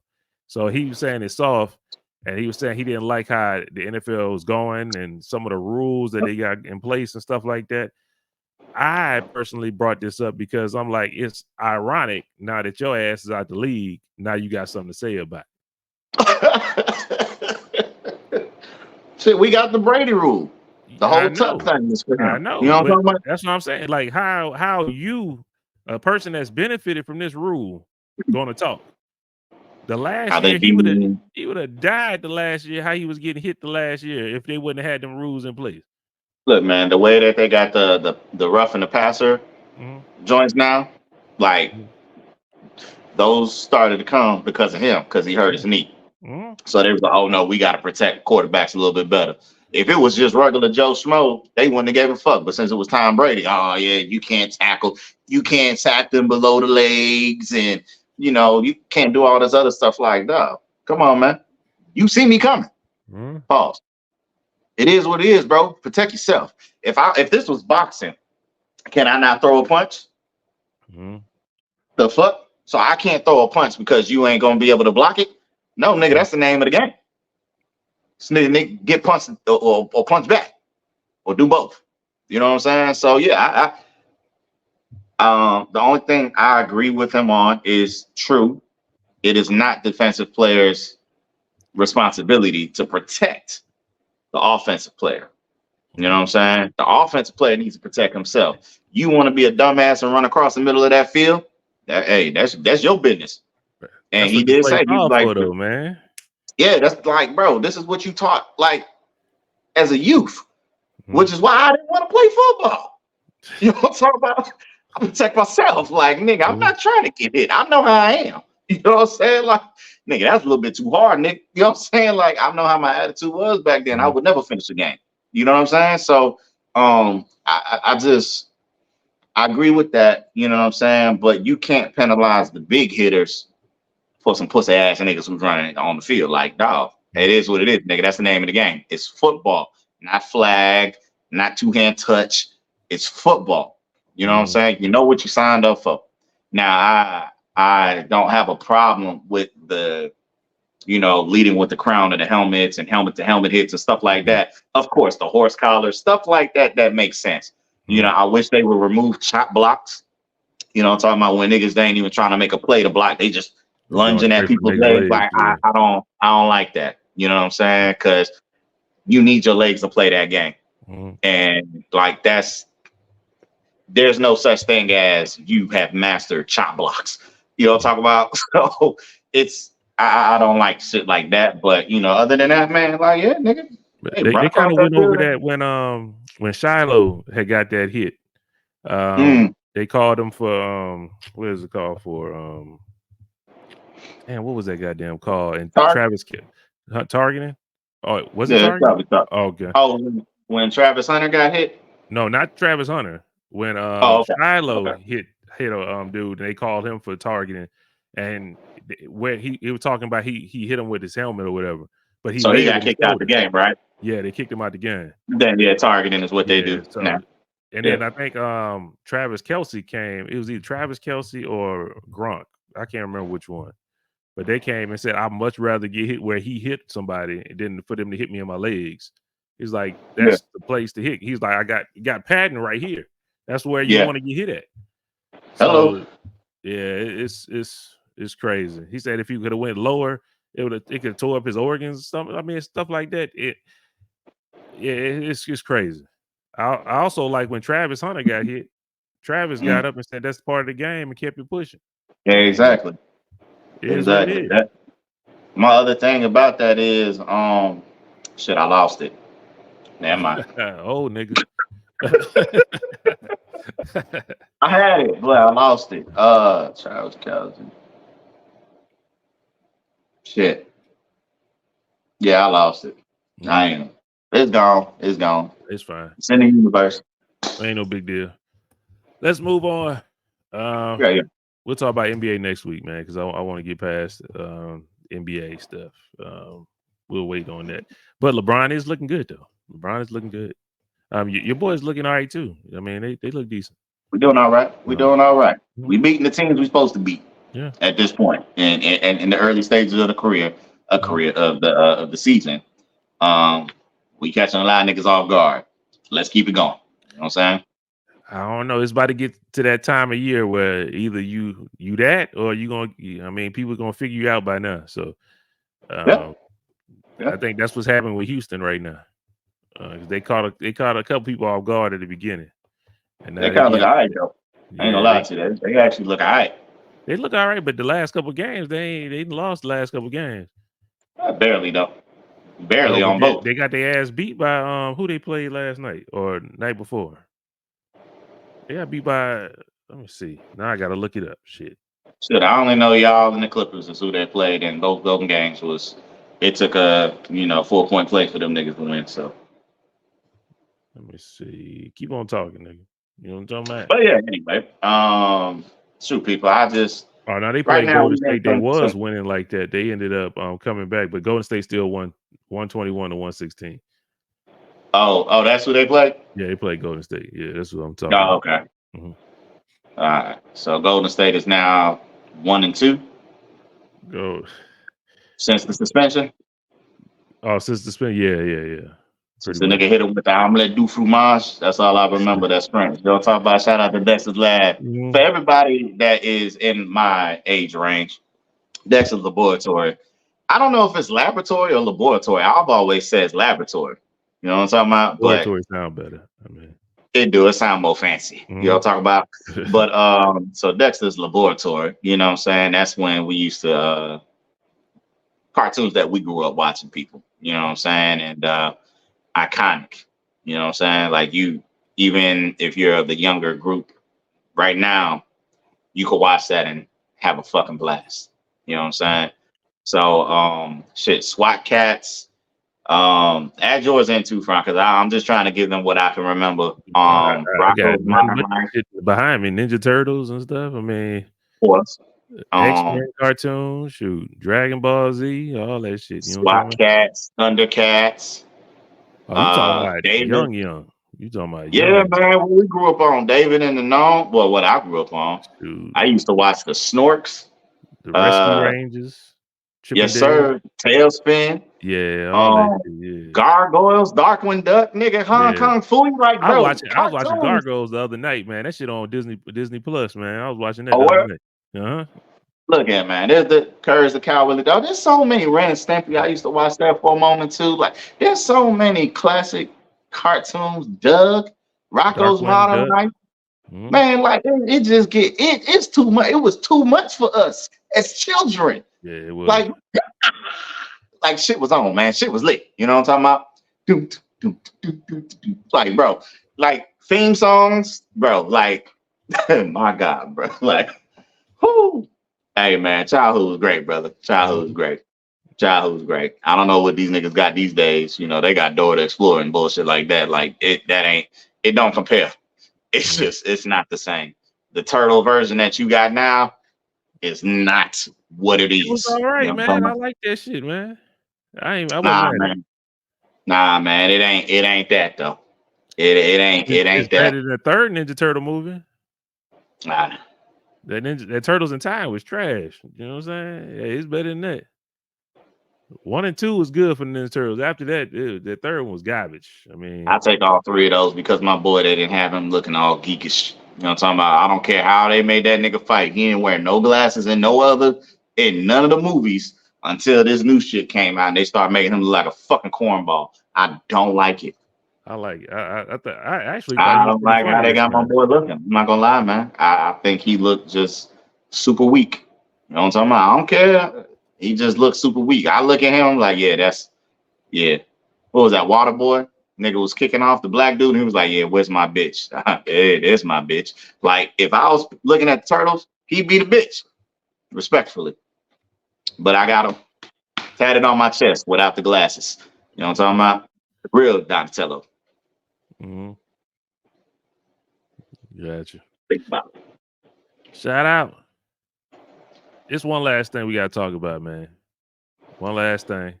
So he was saying it's soft, and he was saying he didn't like how the NFL was going and some of the rules that they got in place and stuff like that. I personally brought this up because I'm like, it's ironic now that your ass is out the league. Now you got something to say about it. Shit, we got the Brady rule. The whole tough thing is for him. I know. You know what I'm talking about? That's what I'm saying. Like how you, a person that's benefited from this rule, going to talk. The last year he would have died the last year. How he was getting hit the last year if they wouldn't have had them rules in place. Look, man, the way that they got the rough and the passer joints now, like those started to come because of him, because he hurt his knee. So they was like, oh no, we got to protect quarterbacks a little bit better. If it was just regular Joe Schmo, they wouldn't have gave a fuck. But since it was Tom Brady, oh yeah, you can't tackle, you can't sack them below the legs, and you know you can't do all this other stuff. Like, dog, come on, man, you see me coming. Pause. It is what it is, bro. Protect yourself. If this was boxing, can I not throw a punch? The fuck? So I can't throw a punch because you ain't gonna be able to block it? No, nigga, that's the name of the game. This nigga get punched or punch back or do both. You know what I'm saying? So yeah, the only thing I agree with him on is true. It is not defensive players' responsibility to protect the offensive player. You know what I'm saying? The offensive player needs to protect himself. You want to be a dumbass and run across the middle of that field? That's your business. And he did say, he's like, though, man. Yeah, that's like, bro, this is what you taught like as a youth, which is why I didn't want to play football. You know what I'm talking about? I protect myself. Like, nigga, I'm not trying to get hit. I know how I am. You know what I'm saying? Like, nigga, that's a little bit too hard, nigga. You know what I'm saying? Like, I know how my attitude was back then. I would never finish the game. You know what I'm saying? So I I agree with that. You know what I'm saying? But you can't penalize the big hitters for some pussy ass niggas who's running on the field. Like, dog, it is what it is, nigga. That's the name of the game. It's football, not flag, not two-hand touch. It's football. You know what I'm saying? You know what you signed up for. Now, I don't have a problem with the, leading with the crown and the helmets and helmet to helmet hits and stuff like that. Of course, the horse collar, stuff like that, that makes sense. I wish they would remove chop blocks. I'm talking about when niggas, they ain't even trying to make a play to block. They just lunging at people's legs. Like, I don't like that. You know what I'm saying? Because you need your legs to play that game. And like, there's no such thing as you have mastered chop blocks. You know what I'm talking about? So I don't like shit like that. But other than that, man, like, yeah, nigga. They kind of went over that when Shiloh had got that hit. They called him for what is it called for? Man, what was that goddamn call? And Travis kept targeting. Oh, was it targeting? Oh, okay. Oh, when Travis Hunter got hit? No, not Travis Hunter. When Shiloh hit a dude, and they called him for targeting, and where he was talking about he hit him with his helmet or whatever. But he got kicked out the game, right? Yeah, they kicked him out the game. Then targeting is what they do. So, and then I think Travis Kelce came. It was either Travis Kelce or Gronk. I can't remember which one. But they came and said, I'd much rather get hit where he hit somebody than for them to hit me in my legs. He's like, that's the place to hit. He's like, you got padding right here. That's where you want to get hit at. So, it's crazy. He said if he could have went lower, it could have tore up his organs or something. I mean, stuff like that. It's just crazy. I also like when Travis Hunter got hit. Travis got up and said that's part of the game and kept it pushing. Yeah, exactly. Exactly. My other thing about that is, shit, I lost it. Never mind. Oh, nigga. I had it, but I lost it. Charles Cousin. Shit. Yeah, I lost it. I am. It's gone. It's gone. It's fine. It's in the universe. Ain't no big deal. Let's move on. We'll talk about NBA next week, man, because I want to get past NBA stuff. We'll wait on that. But LeBron is looking good, though. LeBron is looking good. Your boy's looking all right, too. I mean, they look decent. We're doing all right. We're doing all right. We beating the teams we're supposed to beat. Yeah. At this point, and in the early stages of the career of the season, we catching a lot of niggas off guard. Let's keep it going. You know what I'm saying? I don't know. It's about to get to that time of year where either you that or you gonna. I mean, people are gonna figure you out by now. So, I think that's what's happening with Houston right now. They caught a couple people off guard at the beginning, and they kind of look all right though. I ain't gonna lie to you. They actually look all right. They look all right, but the last couple of games they lost the last couple of games. Barely though. Barely on both. They got their ass beat by who they played last night or night before. They got beat by. Let me see. Now I gotta look it up. Shit. I only know y'all and the Clippers is who they played in both golden games. It took a 4-point play for them niggas to win. So let me see. Keep on talking, nigga. You know what I'm talking about? But yeah, anyway. Shoot, people. Now they played Golden State. They was winning like that. They ended up coming back, but Golden State still won 121 to 116. Oh, that's who they played? Yeah, they played Golden State. Yeah, that's what I'm talking about. Oh, okay. Mm-hmm. All right. So Golden State is now 1-2. Go. Since the suspension? Oh, since the suspension? Yeah. Since the nigga hit him with the omelette du fromage, that's all I remember. That's French. Don't talk about shout out to Dexter's Lab. Mm-hmm. For everybody that is in my age range, Dexter's Laboratory. I don't know if it's laboratory or laboratory. I've always said laboratory. You know what I'm talking about? Laboratory sound better. I mean, it do. It sound more fancy. Mm-hmm. You know what I'm talking about? But so Dexter's Laboratory. You know what I'm saying? That's when we used to cartoons that we grew up watching. People. You know what I'm saying? And iconic. You know what I'm saying? Like even if you're of the younger group right now, you could watch that and have a fucking blast. You know what I'm saying? So SWAT Cats, Add yours in too, Frank, because I'm just trying to give them what I can remember. I got Rocco's nothing Modern but Life, shit behind me. Ninja Turtles and stuff. I mean, of course. X-Men cartoons, shoot, Dragon Ball Z, all that shit. You know what I'm SWAT talking Cats, Thundercats. about? Oh, you talking about David. young. You talking about Yeah, young. man. What we grew up on, David and the Gnome. Well, what I grew up on. Shoot, I used to watch the Snorks. the Rescue Rangers, Chip and Yes, Dale. sir. Tailspin. Yeah, all that shit. Gargoyles, Darkwing Duck, nigga, Yeah, Hong yeah. Kong Fooey, like, I bro, was watching cartoons. Gargoyles the other night, man. That shit on Disney Plus, man. I was watching that Oh, the other what? night. Uh-huh. Look at man, there's the Courage the Cowardly Dog. There's so many. Ren and Stimpy. I used to watch that for a moment too. Like, there's so many classic cartoons. Doug, Rocco's Darkwing Modern Duck. Life. Mhm. Man, like it just it's too much. It was too much for us as children. Yeah, it was. Like shit was on, man. Shit was lit. You know what I'm talking about? Doom, doom, doom, doom, doom. Like, bro, like theme songs, bro. Like, my God, bro. Like, whoo. Hey, man, childhood was great, brother. Childhood was great. Childhood was great. I don't know what these niggas got these days. You know, they got Dora the Explorer and bullshit like that. Like, it don't compare. It's just, it's not the same. The turtle version that you got now is not what it is. It was all right, You know what man. I'm I talking like that shit, man. I wasn't Nah, mad at it. man. Nah, man. It ain't that though. It ain't It's that. better than the third Ninja Turtle movie. Nah. That Turtles in Time was trash. You know what I'm saying? Yeah, it's better than that. 1 and 2 was good for the Ninja Turtles. After that, the third one was garbage. I mean, I take all three of those because my boy, they didn't have him looking all geekish. You know what I'm talking about? I don't care how they made that nigga fight. He didn't wear no glasses in none of the movies until this new shit came out and they started making him look like a fucking cornball. I don't like it. I like it. I actually thought I he was don't pretty like how funny they this got my time. boy looking. I'm not gonna lie, man. I think he looked just super weak. You know what I'm talking about? I don't care. He just looked super weak. I look at him I'm like, yeah. What was that, Water Boy? Nigga was kicking off the black dude and he was like, yeah, where's my bitch? Hey, there's my bitch. Like, if I was looking at the turtles, he'd be the bitch, respectfully. But I got him tatted on my chest without the glasses. You know what I'm talking about? The real Donatello. Mm-hmm. Gotcha. Think about it. Shout out. It's one last thing we got to talk about, man. One last thing.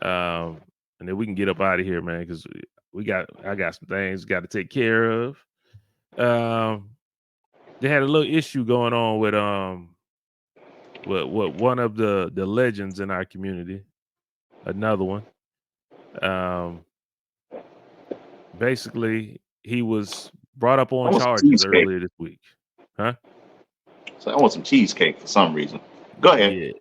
And then we can get up out of here, man, because I got some things got to take care of. They had a little issue going on with one of the legends in our community. Another one. Basically, he was brought up on charges earlier this week. Huh? So I want some cheesecake for some reason. Go ahead.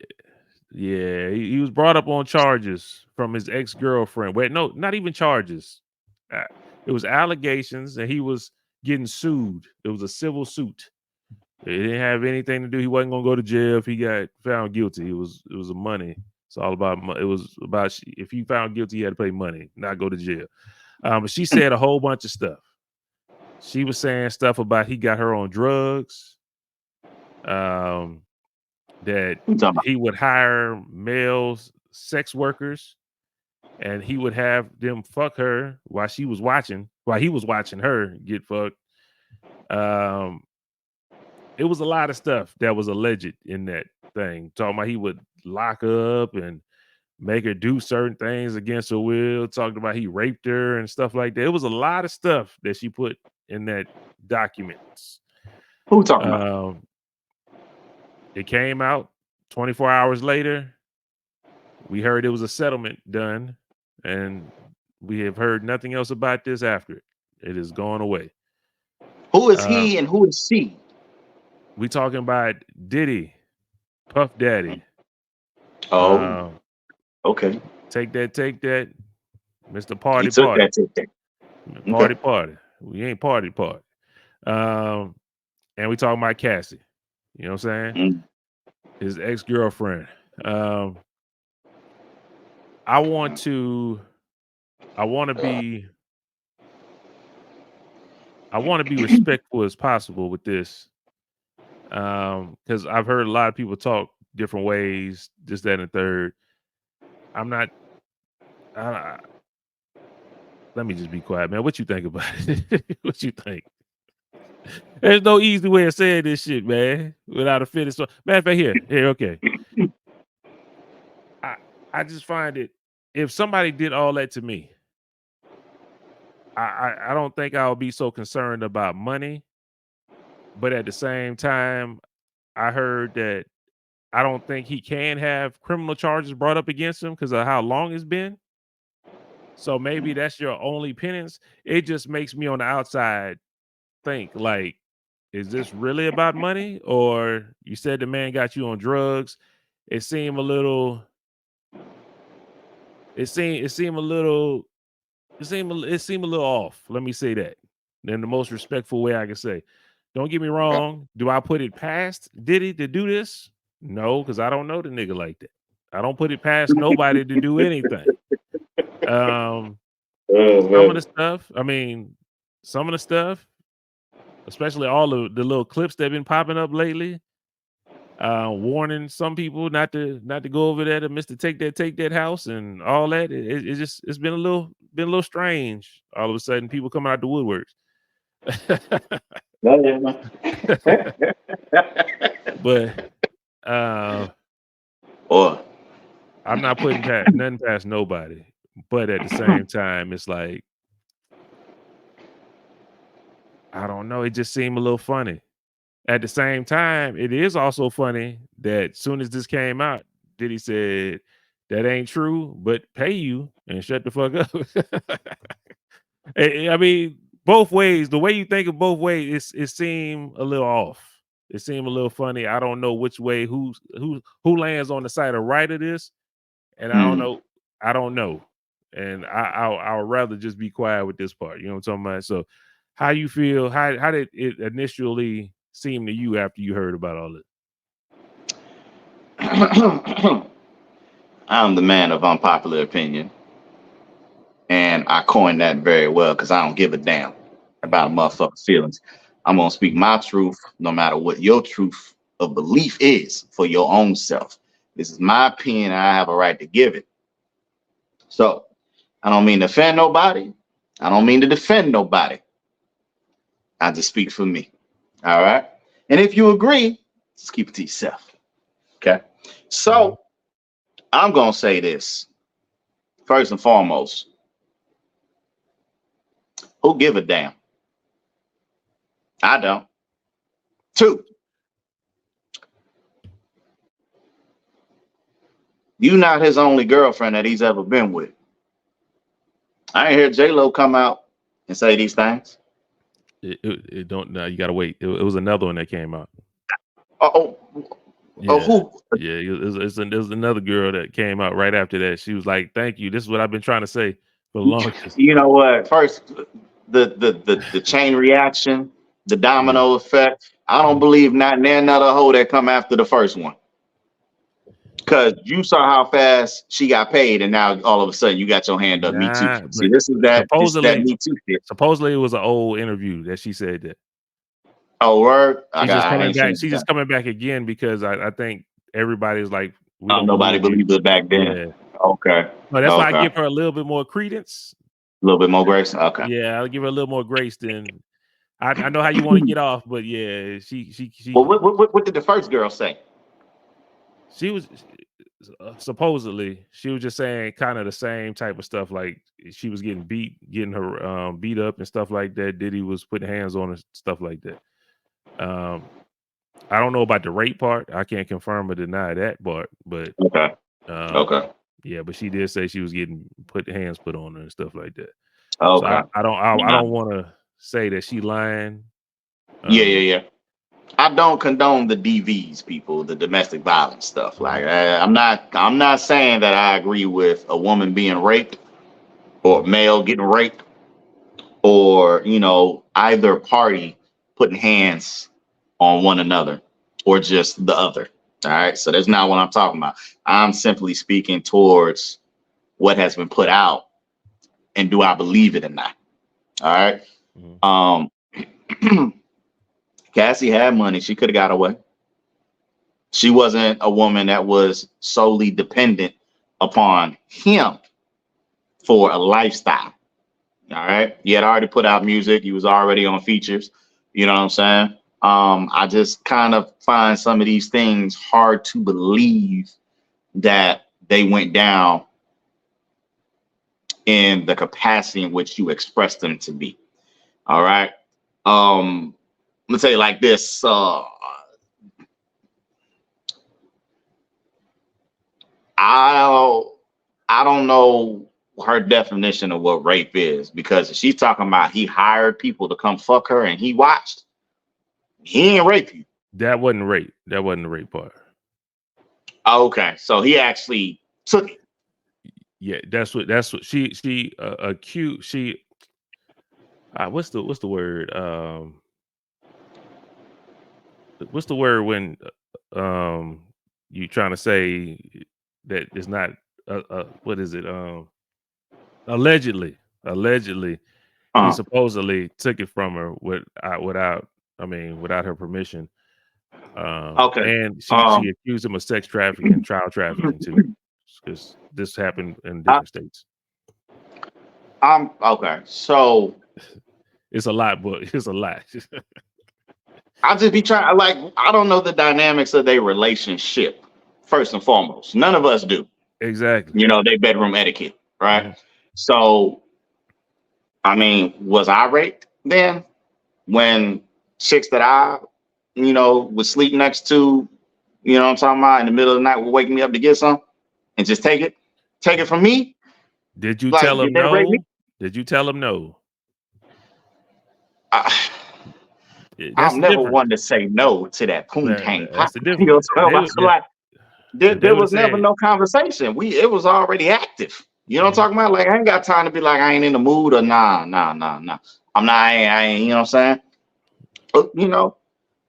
Yeah. He was brought up on charges from his ex-girlfriend. Wait, no, not even charges. It was allegations, and he was getting sued. It was a civil suit. It didn't have anything to do. He wasn't going to go to jail if he got found guilty. It was a money. It's all about. It was about if you found guilty, you had to pay money, not go to jail. But she said a whole bunch of stuff. She was saying stuff about he got her on drugs. That he would hire male sex workers and he would have them fuck her while he was watching her get fucked. It was a lot of stuff that was alleged in that thing. Talking about he would lock up and make her do certain things against her will. Talking about he raped her and stuff like that. It was a lot of stuff that she put in that documents. Who talking about? It came out 24 hours later. We heard it was a settlement done, and we have heard nothing else about this after it. It is gone away. Who is he and who is she? We talking about Diddy, Puff Daddy. Oh, okay. Take that, Mr. Party. He took Party. That. Party. We ain't party. And we talking about Cassie. You know what I'm saying? His ex-girlfriend. I want to be respectful as possible with this. Because I've heard a lot of people talk different ways, this, that, and the third. I'm let me just be quiet, man. What you think about it? What you think? There's no easy way of saying this shit, man, without a finish. So, matter of fact, here, okay. I just find it, if somebody did all that to me, I don't think I'll be so concerned about money. But at the same time, I heard that I don't think he can have criminal charges brought up against him because of how long it's been. So maybe that's your only penance. It just makes me on the outside think like, is this really about money? Or you said the man got you on drugs. It seemed a little, it seemed a little off. Let me say that in the most respectful way I can say. Don't get me wrong. Do I put it past Diddy to do this? No, because I don't know the nigga like that. I don't put it past nobody to do anything. Some of the stuff, especially all of the little clips that have been popping up lately, warning some people not to go over there to Mr. Take That house and all that. It's been a little strange. All of a sudden, people coming out the woodworks. But I'm not putting nothing past nobody. But at the same time, it's like, I don't know. It just seemed a little funny. At the same time, it is also funny that soon as this came out, Diddy said, that ain't true, but pay you and shut the fuck up. I mean, both ways, the way you think of both ways, it seemed a little off. It seemed a little funny. I don't know which way who lands on the side of right of this. And I don't know. And I'll rather just be quiet with this part. You know what I'm talking about? So how you feel? How did it initially seem to you after you heard about all this? I'm the man of unpopular opinion. And I coined that very well because I don't give a damn about a motherfucker's feelings. I'm going to speak my truth no matter what your truth of belief is for your own self. This is my opinion and I have a right to give it. So I don't mean to offend nobody. I don't mean to defend nobody. I just speak for me. All right. And if you agree, just keep it to yourself. Okay. So I'm going to say this. First and foremost, who give a damn? I don't. 2, you not his only girlfriend that he's ever been with. I ain't hear J-Lo come out and say these things. It don't. No, you gotta wait. It was another one that came out. Who? Yeah, it was another girl that came out right after that. She was like, "Thank you. This is what I've been trying to say for the longest." You know what? First, the chain reaction, the domino effect. I don't believe not another hoe that come after the first one. Because you saw how fast she got paid, and now all of a sudden you got your hand up. Me too. See, this is that Me Too shit. Supposedly, it was an old interview that she said that. Oh, word! She's just coming back again because I think everybody's like, nobody believed it back then. Yeah. Okay. No, that's why I give her a little bit more credence. A little bit more grace. Okay. Yeah, I'll give her a little more grace than. I know how you want to get off, but yeah, she. Well, what did the first girl say? She was supposedly she was just saying kind of the same type of stuff. Like she was getting her beat up and stuff like that. Diddy was putting hands on her, stuff like that. I don't know about the rape part. I can't confirm or deny that part, but okay. Yeah, but she did say she was getting hands put on her and stuff like that. Okay. So I don't want to say that she lying. Yeah. I don't condone the DVs, people, the domestic violence stuff. Like I'm not saying that I agree with a woman being raped or male getting raped or, either party putting hands on one another or just the other. All right. So that's not what I'm talking about. I'm simply speaking towards what has been put out and do I believe it or not? All right. Mm-hmm. Cassie had money. She could have got away. She wasn't a woman that was solely dependent upon him for a lifestyle. All right. He had already put out music. He was already on features. You know what I'm saying? I just kind of find some of these things hard to believe that they went down in the capacity in which you expressed them to be. All right. Let's say like this. I don't know her definition of what rape is, because if she's talking about he hired people to come fuck her and he watched, he ain't rape you. That wasn't rape. That wasn't the rape part. Okay, so he actually took it. Yeah, that's what she accused. She what's the word? What's the word when you trying to say that it's not what is it? Allegedly he supposedly took it from her without her permission. Okay, and she accused him of sex trafficking and child trafficking too, because this happened in different states. Okay, so it's a lot, but it's a lot. I'll just be trying, like, I don't know the dynamics of their relationship, first and foremost. None of us do. Exactly. You know, their bedroom etiquette, right? Mm-hmm. So, I mean, was I raped then when chicks that I, would sleep next to, what I'm talking about, in the middle of the night would wake me up to get some and just take it from me? Did you tell him no? Did you tell him no? I'm never one to say no to that poontang pop. You know what I'm saying? Like, there was never no conversation. It was already active. You know what I'm talking about? Like, I ain't got time to be like, I ain't in the mood, or nah. I'm not, I ain't, you know what I'm saying? But,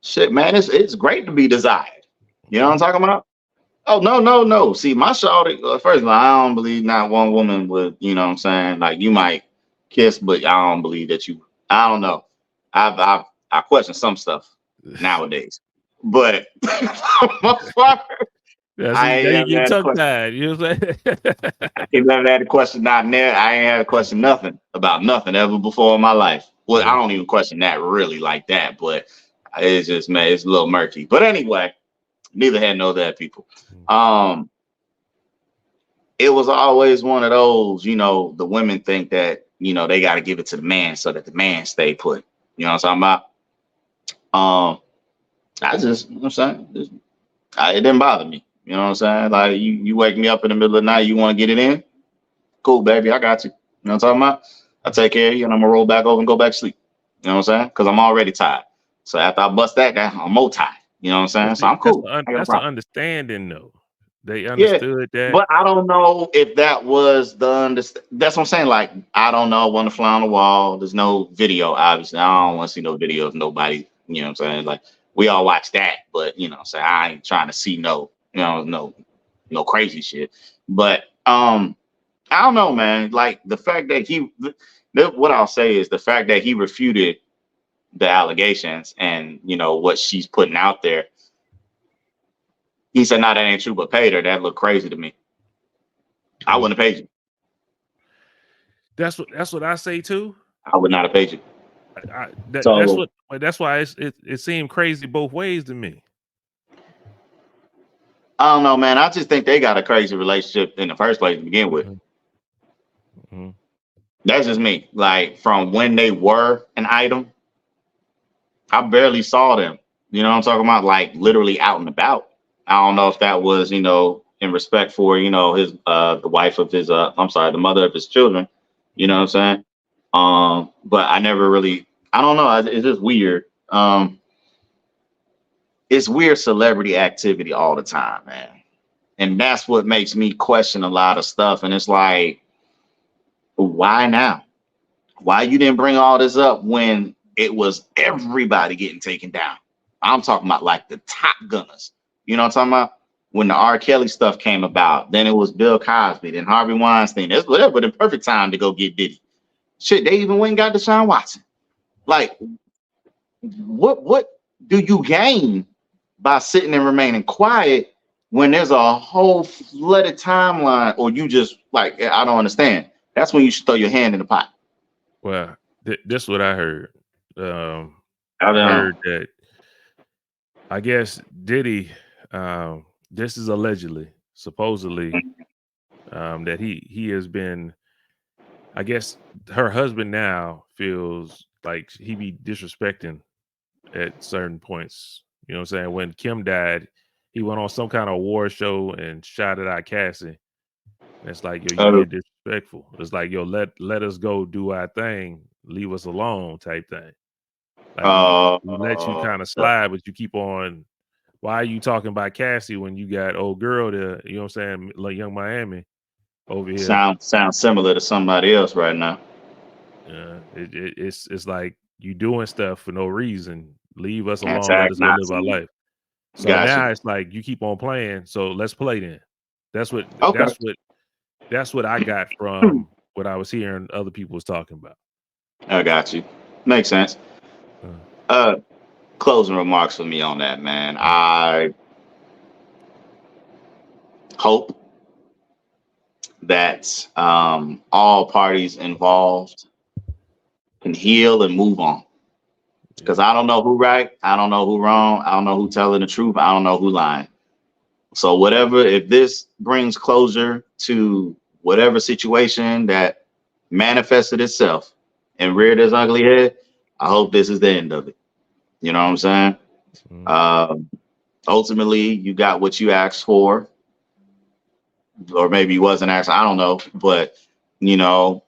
shit, man, it's great to be desired. You know what I'm talking about? Oh, no. See, my shawty, first of all, I don't believe not one woman would, you know what I'm saying? Like, you might kiss, but I don't believe that I don't know. I question some stuff nowadays, but most part, I ain't get tongue tied. You know what I'm saying? I ain't never had a question not there. I ain't had a question nothing about nothing ever before in my life. Well, I don't even question that really like that, but it's just, man, it's a little murky. But anyway, neither had nor that, people. It was always one of those, the women think that, they got to give it to the man so that the man stay put. You know what I'm talking about? I just, you know what I'm saying? It didn't bother me. You know what I'm saying? Like, you wake me up in the middle of the night, you want to get it in? Cool, baby, I got you. You know what I'm talking about? I take care of you and I'm going to roll back over and go back to sleep. You know what I'm saying? Because I'm already tired. So after I bust that guy, I'm more tired. You know what I'm saying? So I'm cool. That's an understanding, though. They understood that. But I don't know if that was the understand. That's what I'm saying. Like, I don't know. I want to fly on the wall. There's no video, obviously. I don't want to see no video of nobody. You know what I'm saying? Like, we all watch that, but you know what I'm saying? I ain't trying to see no crazy shit. But I don't know, man. Like, the fact that what I'll say is the fact that he refuted the allegations and what she's putting out there. He said, "No, that ain't true," but paid her. That looked crazy to me. I wouldn't have paid you. That's what I say too. I would not have paid you. That's why it seemed crazy both ways to me. I don't know, man. I just think they got a crazy relationship in the first place to begin with. Mm-hmm. That's just me. Like, from when they were an item, I barely saw them. You know what I'm talking about? Like, literally out and about. I don't know if that was, in respect for, his the wife of his the mother of his children. You know what I'm saying? But I never really, I don't know. It's just weird. It's weird celebrity activity all the time, man. And that's what makes me question a lot of stuff. And it's like, why now? Why you didn't bring all this up when it was everybody getting taken down? I'm talking about like the top gunners. You know what I'm talking about? When the R. Kelly stuff came about, then it was Bill Cosby, then Harvey Weinstein. That's whatever the perfect time to go get Diddy. Shit, they even went and got Deshaun Watson. Like, what do you gain by sitting and remaining when there's a whole flooded timeline? Or you just like, I don't understand. that's when you should throw your hand in the pot. Well, this is what I heard. I I heard that I guess Diddy, this is allegedly, supposedly, that he has been. I guess her husband now feels like he be disrespecting at certain points. You know what I'm saying? When Kim died, he went on some kind of award show and shouted out Cassie. And it's like, yo, you being disrespectful. It's like, yo, let us go do our thing, leave us alone, type thing. Like we let you kind of slide, but you keep on. Why are you talking about Cassie when you got old girl there? You know what I'm saying? Like Young Miami over here. Sounds similar to somebody else right now. Yeah, it's like you doing stuff for no reason. Leave us alone. Let us go live our life. So now it's like you keep on playing. So let's play then. That's what I got from what I was hearing other people was talking about. I got you. Makes sense. Closing remarks for me on that, man. I hope that all parties involved can heal and move on. Because I don't know who right, I don't know who wrong, I don't know who telling the truth, I don't know who lying. So whatever, if this brings closure to whatever situation that manifested itself and reared its ugly head, I hope this is the end of it. You know what I'm saying? Ultimately, you got what you asked for, or maybe you wasn't asked, I don't know, but you know,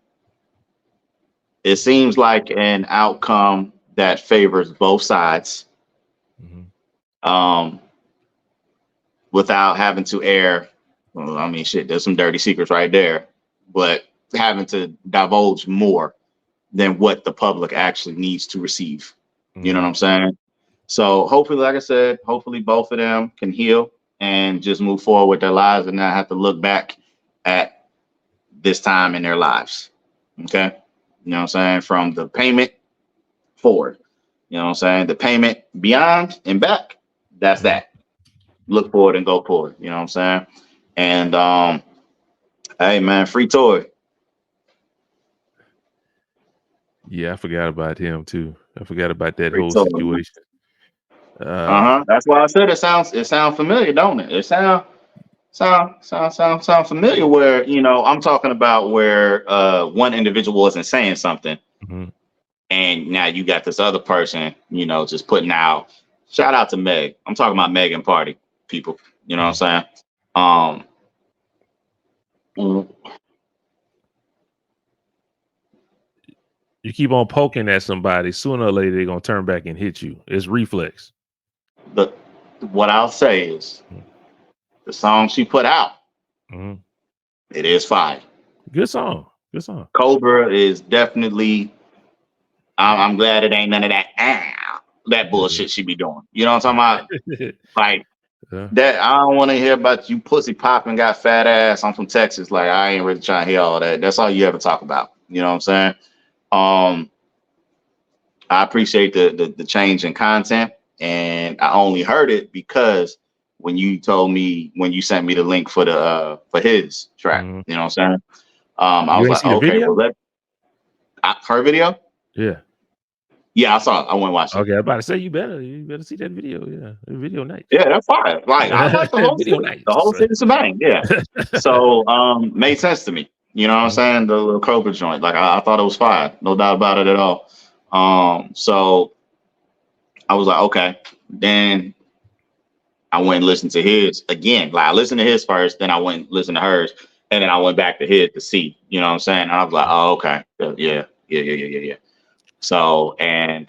it seems like an outcome that favors both sides. Without having to air, well, I mean, shit, there's some dirty secrets right there, but having to divulge more than what the public actually needs to receive. You know what I'm saying? So hopefully, like I said, hopefully both of them can heal and just move forward with their lives and not have to look back at this time in their lives. Okay. You know what I'm saying? From the payment forward, you know what I'm saying? The payment beyond and back, that's that. Look forward and go forward. You know what I'm saying? And hey man, free Toy. Yeah, I forgot about him too. I forgot about that whole situation. That's why I said it sounds familiar, don't it? It sound familiar. Where, you know, I'm talking about where one individual wasn't saying something, and now you got this other person, you know, just putting out. Shout out to Meg. I'm talking about Meg and Party people. You know what I'm saying? You keep on poking at somebody, sooner or later they're gonna turn back and hit you. It's reflex. But what I'll say is, the song she put out, it is fire. Good song. Good song. Cobra is definitely. I'm glad it ain't none of that bullshit she be doing. You know what I'm talking about? Like that. I don't want to hear about you pussy popping, got fat ass. I'm from Texas. Like, I ain't really trying to hear all that. That's all you ever talk about. You know what I'm saying? I appreciate the change in content, and I only heard it because when you sent me the link for the for his track. You know what I'm saying? I was like, okay, well, her video. Yeah, I saw it. I went and watched it. Okay, I'm about to say you better see that video. Yeah, the video nice. Yeah, that's fire. Like, I like the whole video nice. The whole thing is a bang. Yeah. So made sense to me. You know what I'm saying? The little Cobra joint. Like, I thought it was fire. No doubt about it at all. So I was like, okay. Then I went and listened to his again. Like, I listened to his first, then I went and listened to hers, and then I went back to his to see. You know what I'm saying? And I was like, oh, okay. Yeah. So, and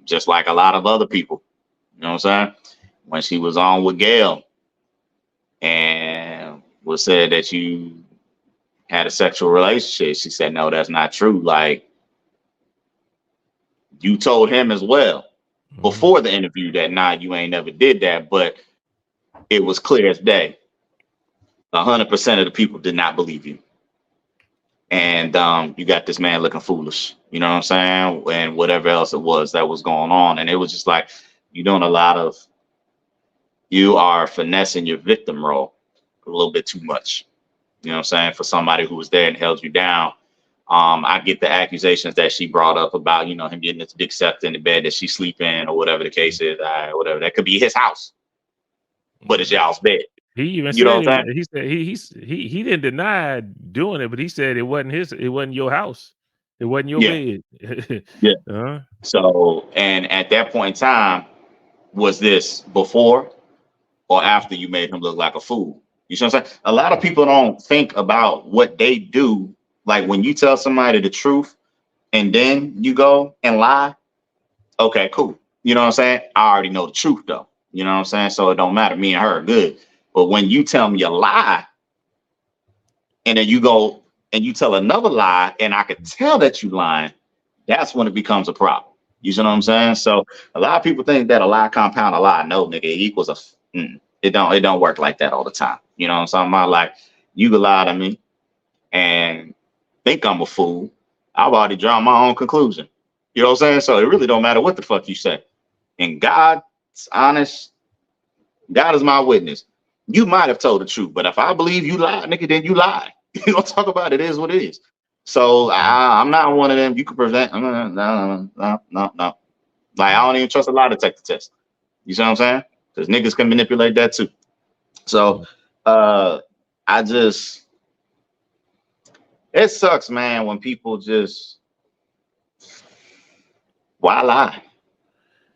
just like a lot of other people, you know what I'm saying? When she was on with Gail and was said that you had a sexual relationship, she said, no, that's not true. Like, you told him as well before the interview that, nah, you ain't never did that, but it was clear as day. 100% of the people did not believe you. And you got this man looking foolish, you know what I'm saying? And whatever else it was that was going on. And it was just like, you are finessing your victim role a little bit too much. You know what I'm saying? For somebody who was there and held you down. I get the accusations that she brought up about, you know, him getting his dick sucked in the bed that she sleep in or whatever the case is. Whatever. That could be his house, but it's y'all's bed. He even You know said what I'm saying? he said he didn't deny doing it, but he said it wasn't your house. It wasn't your bed. Yeah. Uh-huh. So, and at that point in time, was this before or after you made him look like a fool? You know what I'm saying? A lot of people don't think about what they do. Like when you tell somebody the truth and then you go and lie. Okay, cool. You know what I'm saying? I already know the truth though. You know what I'm saying? So it don't matter. Me and her are good. But when you tell me a lie and then you go and you tell another lie and I could tell that you lying, that's when it becomes a problem. You see what I'm saying? So a lot of people think that a lie compound a lie. No, nigga, it equals it don't work like that all the time. You know what I'm saying? I'm like, you could lie to me and think I'm a fool. I've already drawn my own conclusion. You know what I'm saying? So it really don't matter what the fuck you say. And God's honest. God is my witness. You might have told the truth, but if I believe you lied, nigga, then you lied. You don't talk about it. It is what it is. So I'm not one of them. You can present. No. Like I don't even trust a lie detector test. You see what I'm saying? Because niggas can manipulate that too. So it sucks, man, when people just why lie?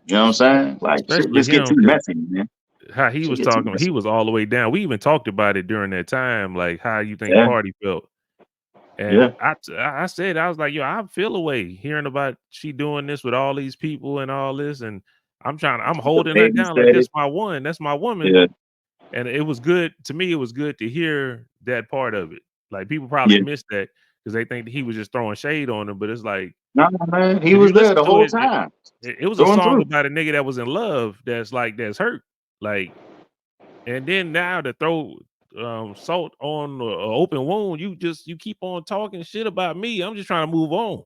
You know what I'm saying? Like shit just get too messy, man. How he was talking, he was all the way down. We even talked about it during that time, like how you think Party felt. And I said, I was like, yo, I feel away hearing about she doing this with all these people and all this, and I'm holding her down like that's my woman. Yeah. And it was good to me. It was good to hear that part of it. Like people probably missed that because they think that he was just throwing shade on them, but it's like, no, man, he was there the whole time. It was a song about a nigga that was in love that's hurt. Like, and then now to throw salt on an open wound, you keep on talking shit about me. I'm just trying to move on.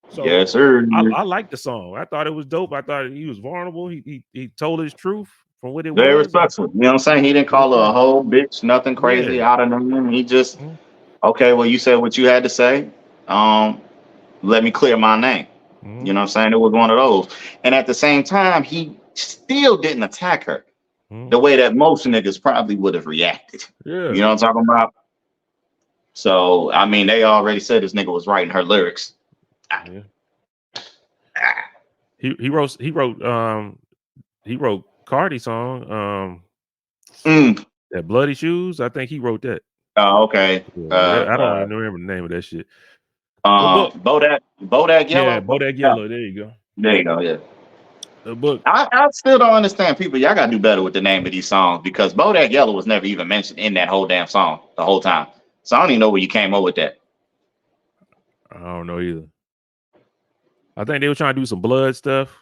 So yes, sir. I like the song. I thought it was dope. I thought he was vulnerable. He told his truth from what it very was. Respectful. You know what I'm saying? He didn't call her a whole bitch, nothing crazy out of them. He just okay, well, you said what you had to say. Let me clear my name. You know what I'm saying? It was one of those. And at the same time, he still didn't attack her the way that most niggas probably would have reacted. Yeah. You know what I'm talking about? So, I mean, they already said this nigga was writing her lyrics. Yeah. He wrote Cardi's song, that Bloody Shoes. I think he wrote that. Oh, okay. I don't even remember the name of that shit. Bodak Yellow. Yeah, Bodak Yellow. There you go. There you go. Yeah. The book. I still don't understand people. Y'all gotta do better with the name of these songs because Bodak Yellow was never even mentioned in that whole damn song the whole time. So I don't even know where you came up with that. I don't know either. I think they were trying to do some blood stuff.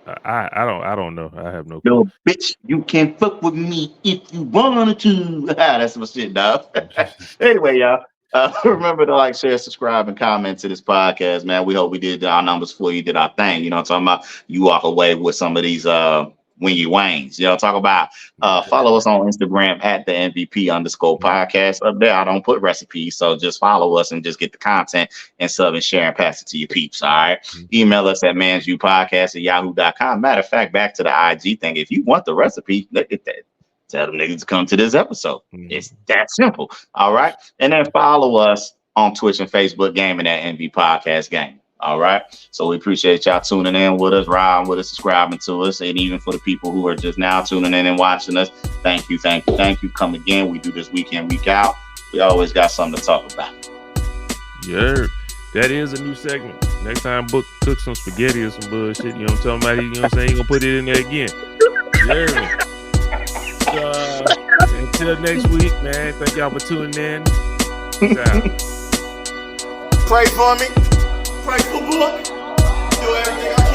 I don't know. I have no clue. No, bitch, you can fuck with me if you wanted to. That's some shit, dog. Anyway, y'all. Remember to like, share, subscribe, and comment to this podcast, man. We hope we did our numbers for you, did our thing. You know what I'm talking about? You walk away with some of these wingy wangs. You know, talk about follow us on Instagram at the MVP_podcast. Up there, I don't put recipes, so just follow us and just get the content and sub and share and pass it to your peeps. All right. Email us at mansviewpodcast@yahoo.com. Matter of fact, back to the IG thing. If you want the recipe, look at that. Tell them niggas to come to this episode. It's that simple. All right. And then follow us on Twitch and Facebook gaming at MV Podcast Gaming. All right. So we appreciate y'all tuning in with us, riding with us, subscribing to us. And even for the people who are just now tuning in and watching us, thank you. Come again. We do this week in, week out. We always got something to talk about. Yeah. That is a new segment. Next time Book cook some spaghetti or some bullshit. You know what I'm talking about? You know what I'm saying? He gonna put it in there again. Yeah. Until next week, man. Thank y'all for tuning in. Pray for me. Pray for Book. Do everything I